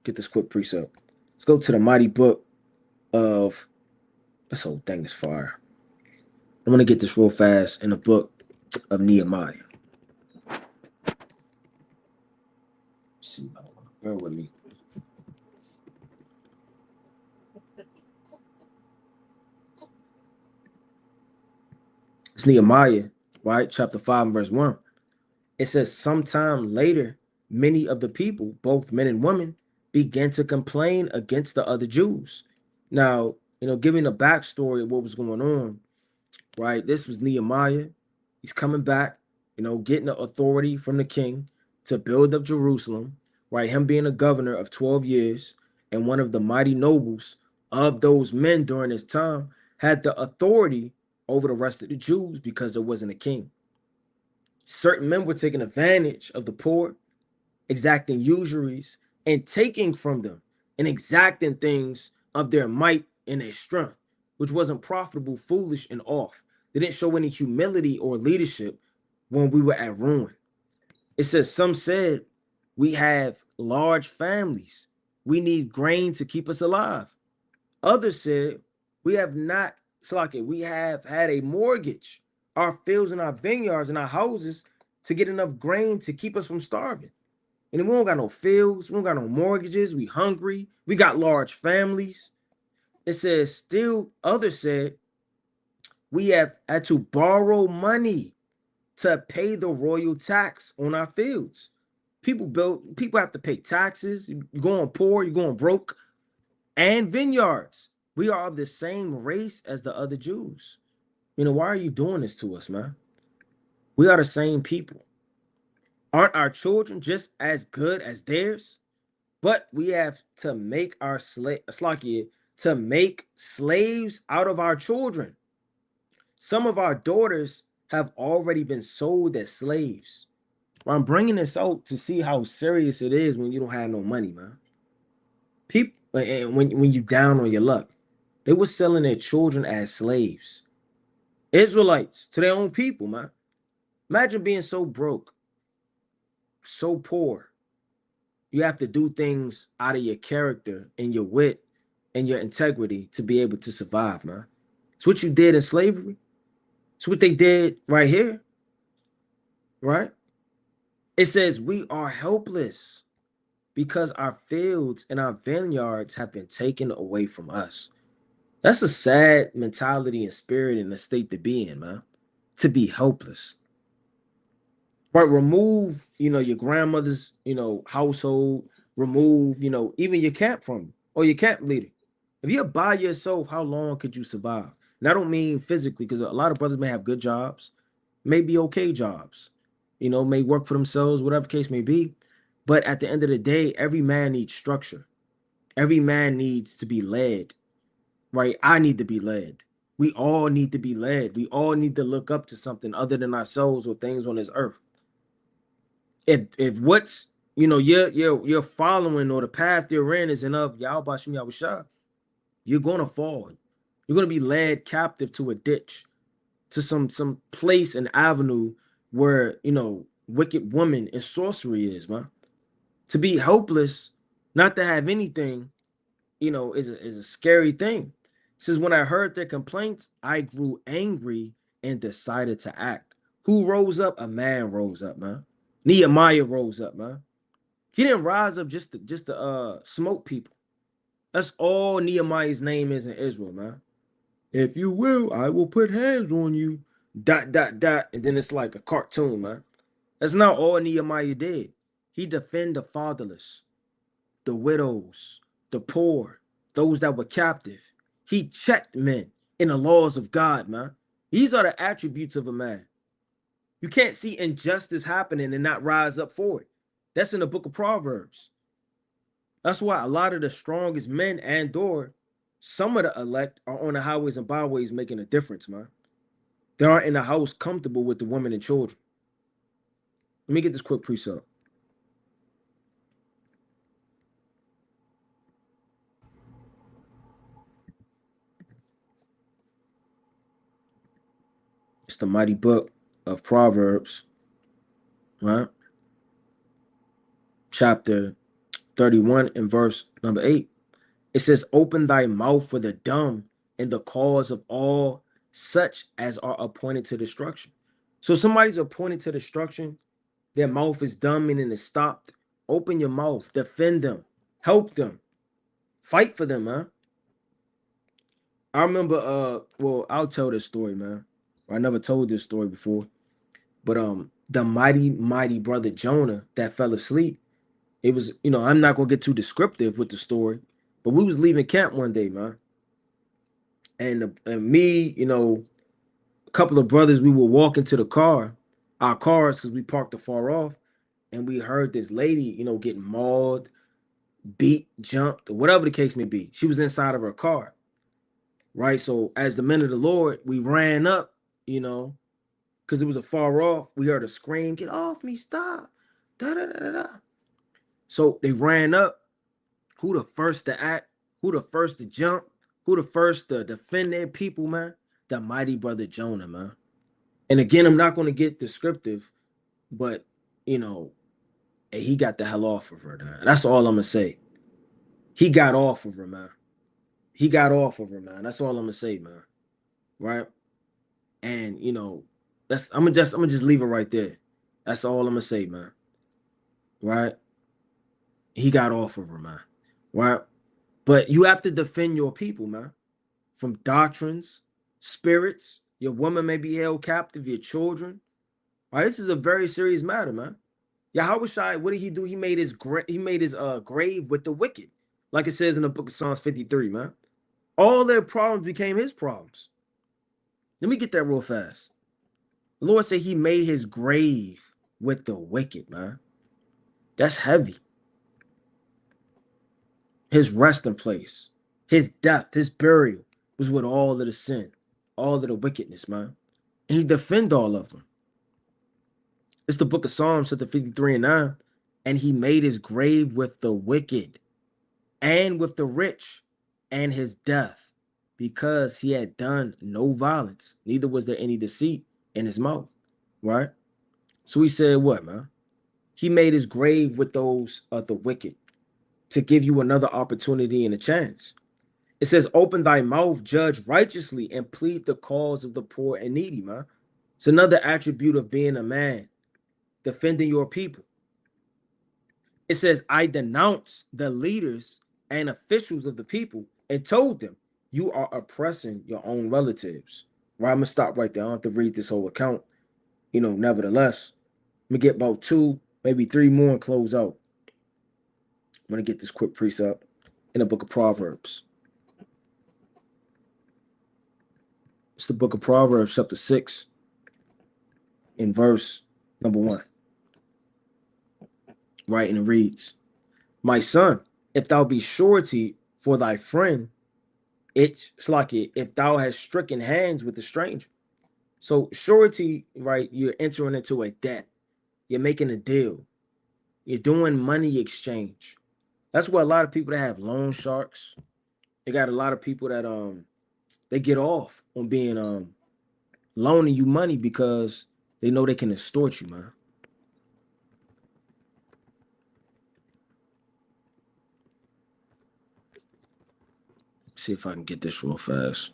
get this quick precept. Let's go to the mighty book of, this whole thing is fire. I'm going to get this real fast in the book of Nehemiah. See, bear with me. It's Nehemiah, right? Chapter 5 and verse 1. It says, sometime later, many of the people, both men and women, began to complain against the other Jews. Now, giving a backstory of what was going on, right? This was Nehemiah. He's coming back, getting the authority from the king to build up Jerusalem, right? Him being a governor of 12 years and one of the mighty nobles of those men during his time had the authority over the rest of the Jews because there wasn't a king. Certain men were taking advantage of the poor, exacting usuries, and taking from them and exacting things of their might and their strength, which wasn't profitable, foolish, and off. They didn't show any humility or leadership when we were at ruin. It says, some said, we have large families. We need grain to keep us alive. Others said, we have not, we have had a mortgage, our fields and our vineyards and our houses to get enough grain to keep us from starving. And we don't got no fields, we don't got no mortgages, we hungry, we got large families. It says, still others said, we have had to borrow money to pay the royal tax on our fields. People have to pay taxes. You're going poor, you're going broke, and vineyards. We are of the same race as the other Jews. Why are you doing this to us, man? We are the same people. Aren't our children just as good as theirs? But we have to make our to make slaves out of our children. Some of our daughters have already been sold as slaves. Well, I'm bringing this out to see how serious it is when you don't have no money, man. People, and when you down on your luck, they were selling their children as slaves. Israelites to their own people, man. Imagine being so broke, so poor. You have to do things out of your character and your wit and your integrity to be able to survive, man. It's what you did in slavery. It's what they did right here, right? It says we are helpless because our fields and our vineyards have been taken away from us. That's a sad mentality and spirit and a state to be in, man. To be helpless. Right, remove, your grandmother's, household, remove, even your camp from you or your camp leader. If you're by yourself, how long could you survive? And I don't mean physically, because a lot of brothers may have good jobs, may be okay jobs, may work for themselves, whatever case may be. But at the end of the day, every man needs structure. Every man needs to be led, right? I need to be led. We all need to be led. We all need to look up to something other than ourselves or things on this earth. If what's you're following or the path you're in is enough, Yahweh Shem Yahushua, you're gonna fall. You're gonna be led captive to a ditch, to some place and avenue where wicked woman and sorcery is, man. To be helpless, not to have anything, is a scary thing. It says, when I heard their complaints, I grew angry and decided to act. Who rose up? A man rose up, man. Nehemiah rose up, man. He didn't rise up just to smoke people. That's all Nehemiah's name is in Israel, man. If you will, I will put hands on you. Dot dot dot. And then it's like a cartoon, man. That's not all Nehemiah did. He defended the fatherless, the widows, the poor, those that were captive. He checked men in the laws of God, man. These are the attributes of a man. You can't see injustice happening and not rise up for it. That's in the book of Proverbs. That's why a lot of the strongest men and or some of the elect are on the highways and byways making a difference, man. They aren't in the house comfortable with the women and children. Let me get this quick precept. It's the mighty book of Proverbs, right? Chapter 31 and verse number 8. It says, open thy mouth for the dumb and the cause of all such as are appointed to destruction. So somebody's appointed to destruction, their mouth is dumb and it's stopped. Open your mouth, defend them, help them, fight for them, man. I remember, well, I'll tell this story, man. I never told this story before, but the mighty brother Jonah that fell asleep. It was, I'm not gonna get too descriptive with the story, but we was leaving camp one day, man, and me, a couple of brothers, we were walking to our cars, because we parked afar off, and we heard this lady, getting mauled, beat, jumped, or whatever the case may be. She was inside of her car, right? So as the men of the Lord, we ran up, because it was a far off. We heard a scream, "Get off me! Stop!" Da da da da. So they ran up. Who the first to act? Who the first to jump? Who the first to defend their people, man? The mighty brother Jonah, man. And again, I'm not going to get descriptive, but he got the hell off of her, man. That's all I'm gonna say. He got off of her, man. He got off of her, man. That's all I'm gonna say, man. Right? And that's I'm gonna just leave it right there. That's all I'm gonna say, man. Right? He got off of her, man. Right? But you have to defend your people, man, from doctrines, spirits. Your woman may be held captive, your children. All right, this is a very serious matter, man. Yahushua, what did he do? He made his grave with the wicked, like it says in the book of Psalms 53, man. All their problems became his problems. Let me get that real fast. The Lord said he made his grave with the wicked, man. That's heavy. His resting place, his death, his burial was with all of the sin, all of the wickedness, man. And he defend all of them. It's the book of Psalms, chapter 53 and 9. And he made his grave with the wicked and with the rich and his death, because he had done no violence, neither was there any deceit in his mouth. Right? So he said, what, man? He made his grave with those of the wicked to give you another opportunity and a chance. It says, open thy mouth, judge righteously, and plead the cause of the poor and needy, man. It's another attribute of being a man, defending your people. It says, I denounce the leaders and officials of the people and told them, you are oppressing your own relatives. Right, I'm going to stop right there. I don't have to read this whole account. Nevertheless, I'm going to get about 2, maybe 3 more and close out. I'm going to get this quick precept in the book of Proverbs. It's the book of Proverbs, chapter 6, in verse number 1. Right, and it reads, my son, if thou be surety for thy friend, it's like it if thou hast stricken hands with the stranger. So surety, right? You're entering into a debt. You're making a deal. You're doing money exchange. That's why a lot of people that have loan sharks, they got a lot of people that they get off on being loaning you money because they know they can extort you, man. see if I can get this real fast.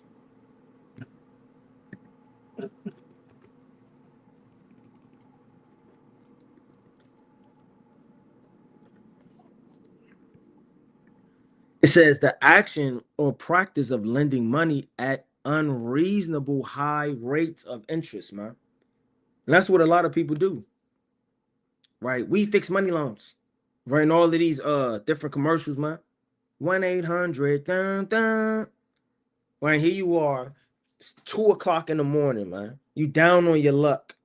It says the action or practice of lending money at unreasonable high rates of interest, man. And that's what a lot of people do, right? We fix money loans, right? And all of these different commercials, man. 1-800 dun, dun. Right, here you are. It's 2 o'clock in the morning, man. You down on your luck,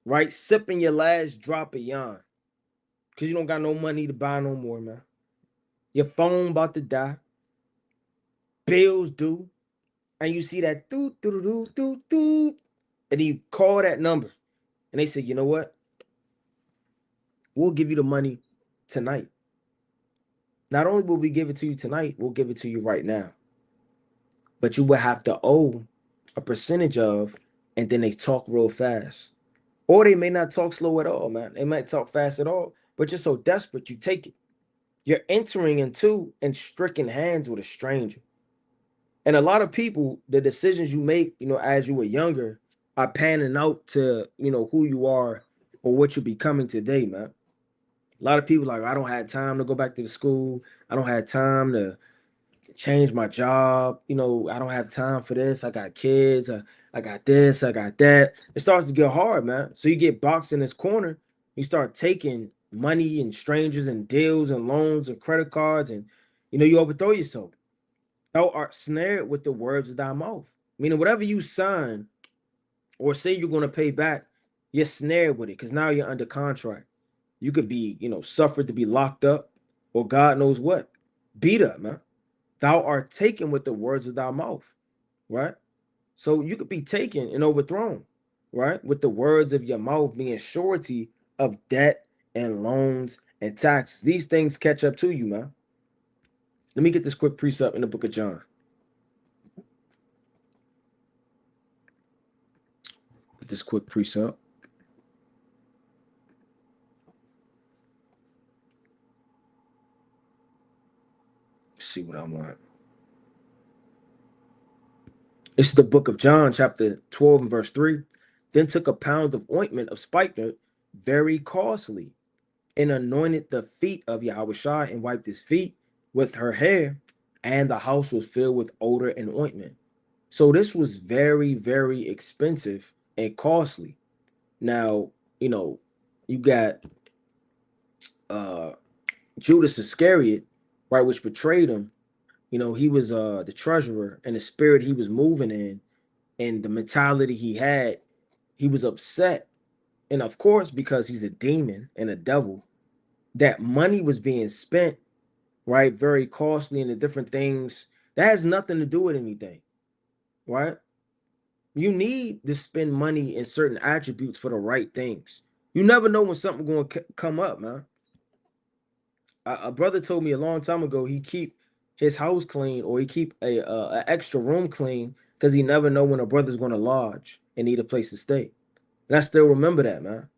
right? Sipping your last drop of yarn. Cause you don't got no money to buy no more, man. Your phone about to die, bills due, and you see that doot doot doot doot doot, and then you call that number, and they say, you know what? We'll give you the money tonight. Not only will we give it to you tonight, we'll give it to you right now. But you will have to owe a percentage of, and then they talk real fast. Or they may not talk slow at all, man. They might talk fast at all, but you're so desperate, you take it. You're entering into and stricken hands with a stranger. And a lot of people, the decisions you make, as you were younger, are panning out to, who you are or what you're becoming today, man. A lot of people like, I don't have time to go back to the school. I don't have time to change my job. I don't have time for this. I got kids. I got this. I got that. It starts to get hard, man. So you get boxed in this corner. You start taking money and strangers and deals and loans and credit cards, and you overthrow yourself. Thou art snared with the words of thy mouth. Meaning, whatever you sign or say you're going to pay back, you're snared with it because now you're under contract. You could be, suffered to be locked up or God knows what, beat up, man. Thou art taken with the words of thy mouth, right? So you could be taken and overthrown, right? With the words of your mouth being surety of debt and loans and taxes. These things catch up to you, man. Let me get this quick precept in the book of John. Get this quick precept. Let's see what I want. This is the book of John, chapter 12 and verse 3. Then took a pound of ointment of spikenard, very costly, and anointed the feet of Yahushua and wiped his feet with her hair, and the house was filled with odor and ointment. So this was very, very expensive and costly. Now, you got uh Judas Iscariot, right, which betrayed him. He was the treasurer, and the spirit he was moving in and the mentality he had, he was upset. And of course, because he's a demon and a devil, that money was being spent, right, very costly into different things that has nothing to do with anything, right? You need to spend money in certain attributes for the right things. You never know when something going to come up, man. A brother told me a long time ago he keep his house clean or he keep a extra room clean because he never know when a brother's going to lodge and need a place to stay. And I still remember that, man.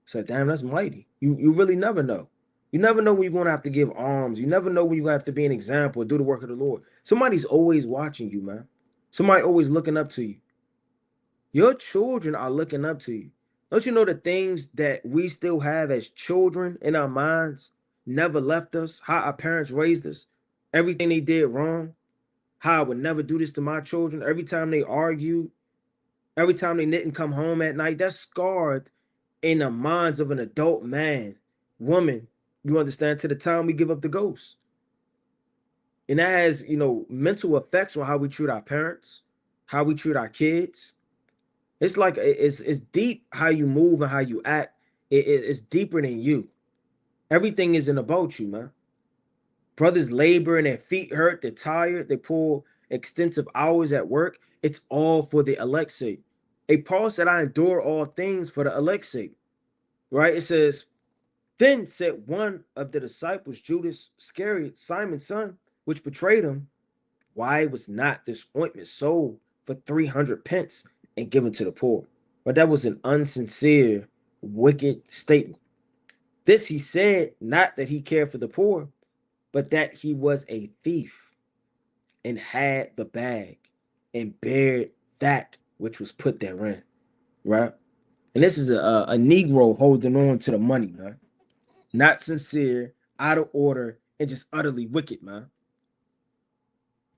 So damn, that's mighty. You really never know. You never know when you're gonna have to give alms. You never know when you're gonna have to be an example or do the work of the Lord. Somebody's always watching you, man. Somebody always looking up to you. Your children are looking up to you. Don't you know the things that we still have as children in our minds never left us? How our parents raised us, everything they did wrong, how I would never do this to my children. Every time they argued, every time they didn't come home at night, that's scarred in the minds of an adult man, woman, you understand, to the time we give up the ghost. And that has, mental effects on how we treat our parents, how we treat our kids. It's like it's deep how you move and how you act. It's deeper than you. Everything isn't about you, man. Brothers labor and their feet hurt, they're tired, they pull extensive hours at work. It's all for the elect's sake. A Paul said, I endure all things for the elect's sake. Right? It says, then said one of the disciples, Judas Iscariot, Simon's son, which betrayed him, why was not this ointment sold for 300 pence and given to the poor? But that was an unsincere, wicked statement. This he said, not that he cared for the poor, but that he was a thief. and had the bag and bared that which was put therein, right? And this is a Negro holding on to the money, man. Not sincere, out of order, and just utterly wicked, man.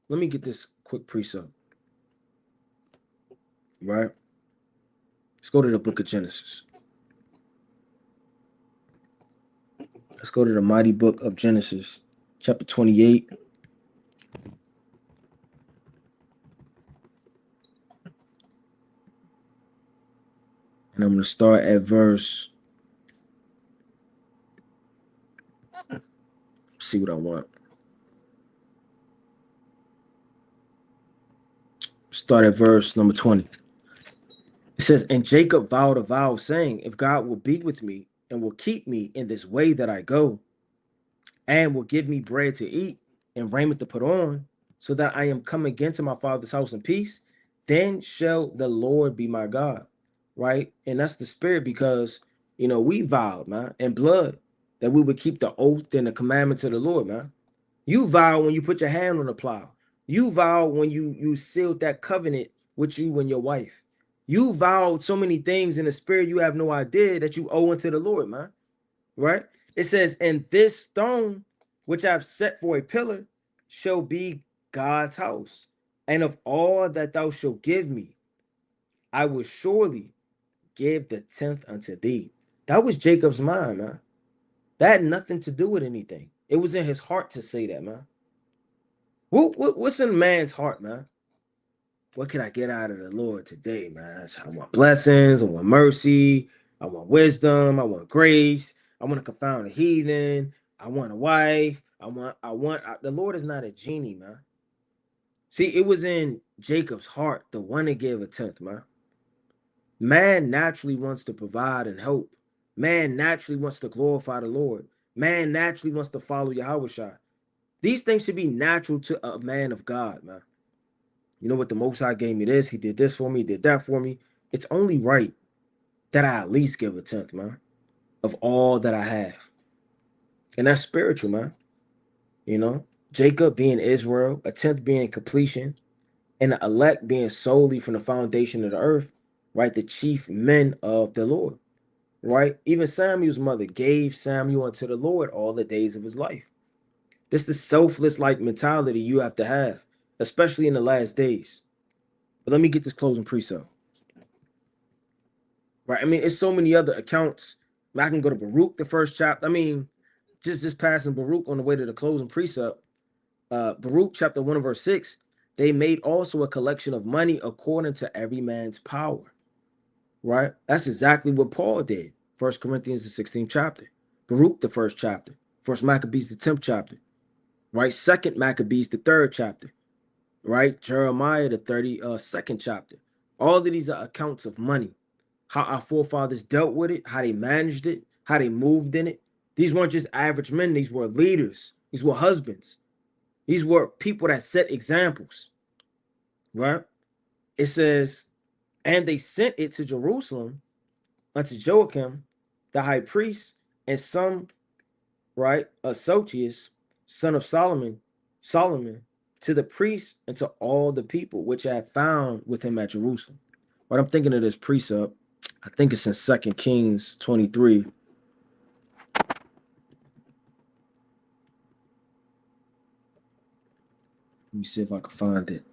Let me get this quick precept, right? Let's go to the book of Genesis. Let's go to the mighty book of Genesis, chapter 28. And I'm going to start at verse. See what I want. Start at verse number 20. It says, and Jacob vowed a vow, saying, if God will be with me and will keep me in this way that I go, and will give me bread to eat and raiment to put on, so that I am come again to my father's house in peace, then shall the Lord be my God. Right? And that's the spirit, because we vowed, man, in blood, that we would keep the oath and the commandments of the Lord, man. You vow when you put your hand on the plow. You vow when you sealed that covenant with you and your wife. You vowed so many things in the spirit you have no idea that you owe unto the Lord, man. Right? It says, and this stone which I've set for a pillar shall be God's house. And of all that thou shalt give me, I will surely give the tenth unto thee. That was Jacob's mind, man. That had nothing to do with anything. It was in his heart to say that, man. What's in man's heart, man? What can I get out of the Lord today, man? I want blessings, I want mercy, I want wisdom, I want grace, I want to confound the heathen, I want a wife, the Lord is not a genie, man. See, it was in Jacob's heart, the one that gave a tenth, man. Man naturally wants to provide and help. Man naturally wants to glorify the Lord. Man naturally wants to follow Yahweh. These things should be natural to a man of God, man. You know what? The Most High gave me this. He did this for me. He did that for me. It's only right that I at least give a tenth, man, of all that I have. And that's spiritual, man. Jacob being Israel, a tenth being completion, and the elect being solely from the foundation of the earth, right? The chief men of the Lord, right? Even Samuel's mother gave Samuel unto the Lord all the days of his life. This is the selfless like mentality you have to have, especially in the last days. But let me get this closing precept. Right. I mean, it's so many other accounts. I can go to Baruch, the first chapter. I mean, just passing Baruch on the way to the closing precept. Baruch chapter 1 and verse 6. They made also a collection of money according to every man's power. Right. That's exactly what Paul did. 1 Corinthians, the 16th chapter. Baruch, the first chapter. First Maccabees, the 10th chapter. Right. Second Maccabees, the 3rd chapter. Right. Jeremiah, the 32nd chapter. All of these are accounts of money, how our forefathers dealt with it, how they managed it, how they moved in it. These weren't just average men. These were leaders. These were husbands. These were people that set examples, right? It says, and they sent it to Jerusalem unto Joachim, the high priest, and some, right, Sotius, son of Solomon, to the priests and to all the people which I had found with him at Jerusalem. Right, I'm thinking of this precept. I think it's in 2 Kings 23. Let me see if I can find it.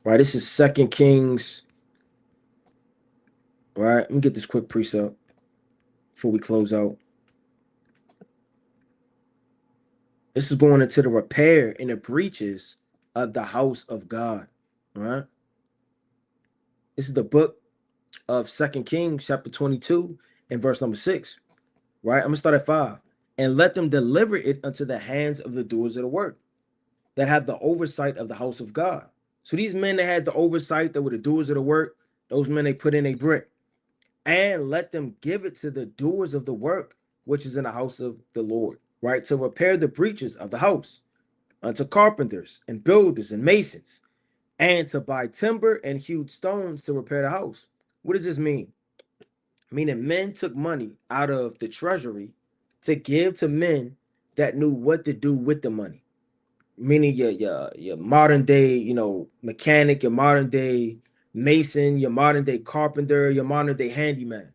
Right, this is 2 Kings. All right, let me get this quick precept before we close out. This is going into the repair and the breaches of the house of God. All right. This is the book of 2 Kings, chapter 22, and verse number 6. Right. I'm gonna start at 5. And let them deliver it unto the hands of the doers of the work that have the oversight of the house of God. So these men that had the oversight, that were the doers of the work, those men they put in a brick. And let them give it to the doers of the work, which is in the house of the Lord, right? To repair the breaches of the house, unto carpenters and builders and masons, and to buy timber and hewed stones to repair the house. What does this mean? Meaning men took money out of the treasury to give to men that knew what to do with the money. Meaning your modern day, mechanic, your modern day mason, your modern day carpenter, your modern day handyman.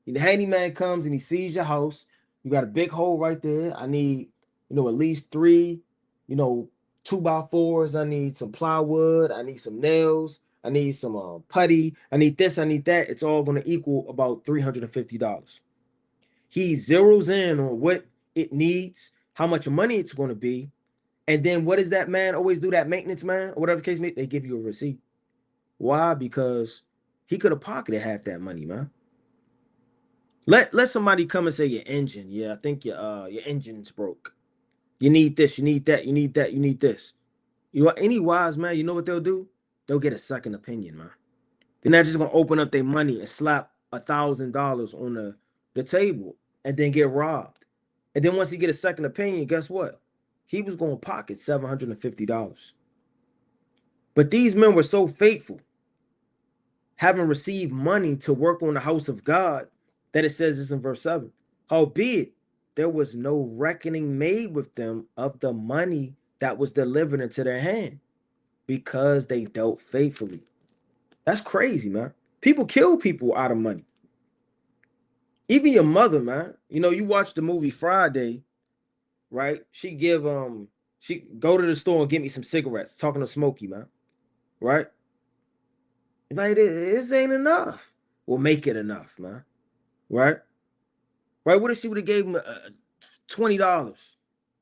The handyman comes and he sees your house. You got a big hole right there. I need, at least three, you know, 2x4s. I need some plywood. I need some nails. I need some putty. I need this. I need that. It's all going to equal about $350. He zeroes in on what it needs, how much money it's going to be, and then what does that man always do? That maintenance man, or whatever the case may be, they give you a receipt. Why? Because he could have pocketed half that money, man. Let somebody come and say your engine. Yeah, I think your engine's broke. You need this, you need that, you need that, you need this. You are any wise man, you know what they'll do? They'll get a second opinion, man. They're not just gonna open up their money and slap $1,000 on the table and then get robbed. And then once you get a second opinion, guess what? He was gonna pocket $750. But these men were so faithful, having received money to work on the house of God, that it says this in verse 7. Howbeit, there was no reckoning made with them of the money that was delivered into their hand, because they dealt faithfully. That's crazy, man. People kill people out of money. Even your mother, man. You watch the movie Friday, right? She go to the store and get me some cigarettes, talking to Smokey, man. Right? Like, this ain't enough. We'll make it enough, man. Right? Right? What if she would have gave him $20?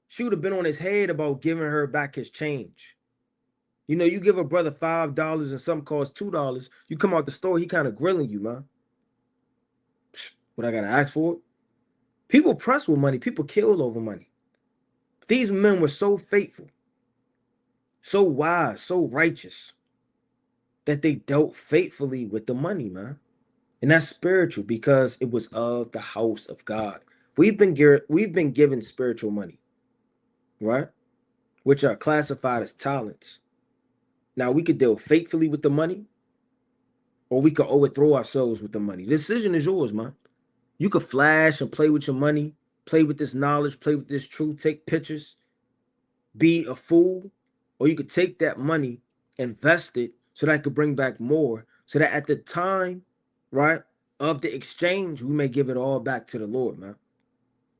She would have been on his head about giving her back his change. You give a brother $5 and something costs $2. You come out the store, he kind of grilling you, man. What I gotta ask for it? People press with money. People kill over money. These men were so faithful, so wise, so righteous, that they dealt faithfully with the money, man. And that's spiritual, because it was of the house of God. We've been given spiritual money, right? Which are classified as talents. Now we could deal faithfully with the money, or we could overthrow ourselves with the money. The decision is yours, man. You could flash and play with your money, play with this knowledge, play with this truth, take pictures, be a fool, or you could take that money, invest it so that it could bring back more, so that at the time, right, of the exchange, we may give it all back to the Lord, man.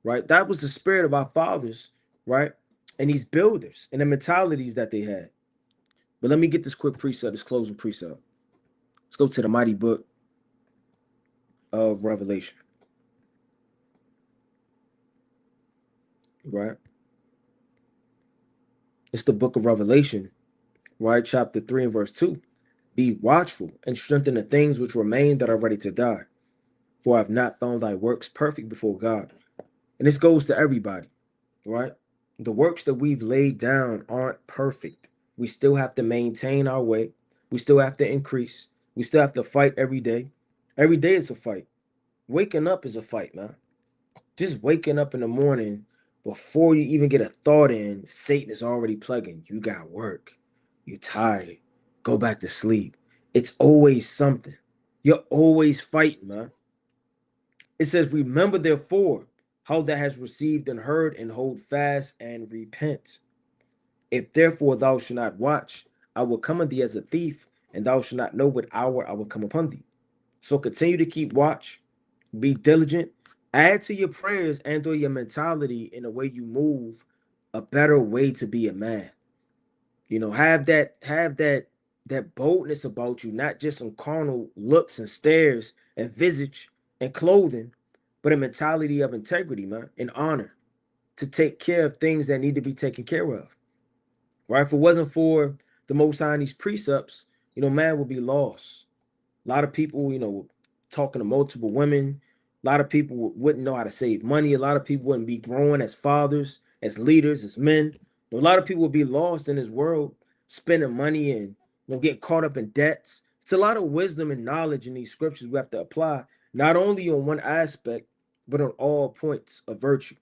Right? That was the spirit of our fathers, right? And these builders and the mentalities that they had. But let me get this quick precept, this closing precept. Let's go to the mighty book of Revelation. Right? It's the book of Revelation, right? Chapter 3 and verse 2. Be watchful and strengthen the things which remain that are ready to die, for I have not found thy works perfect before God. And this goes to everybody, right? The works that we've laid down aren't perfect. We still have to maintain our way. We still have to increase. We still have to fight every day. Every day is a fight. Waking up is a fight, man. Just waking up in the morning, before you even get a thought in, Satan is already plugging. You got work. You're tired. Go back to sleep. It's always something. You're always fighting, man. It says, remember therefore how thou hast received and heard, and hold fast and repent. If therefore thou shalt not watch, I will come on thee as a thief, and thou shalt not know what hour I will come upon thee. So continue to keep watch, be diligent, add to your prayers and to your mentality in the way you move, a better way to be a man. Have that boldness about you, not just some carnal looks and stares and visage and clothing, but a mentality of integrity, man, and honor, to take care of things that need to be taken care of. Right? If it wasn't for the Most High and these precepts, man would be lost. A lot of people, talking to multiple women. A lot of people wouldn't know how to save money. A lot of people wouldn't be growing as fathers, as leaders, as men. A lot of people would be lost in this world, spending money and getting caught up in debts. It's a lot of wisdom and knowledge in these scriptures we have to apply, not only on one aspect, but on all points of virtue.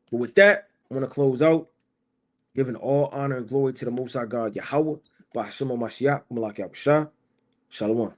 But with that, I want to close out, giving all honor and glory to the Most High God, Yahweh, Bahashim Mashiach, Malak Yahushua. Shalom.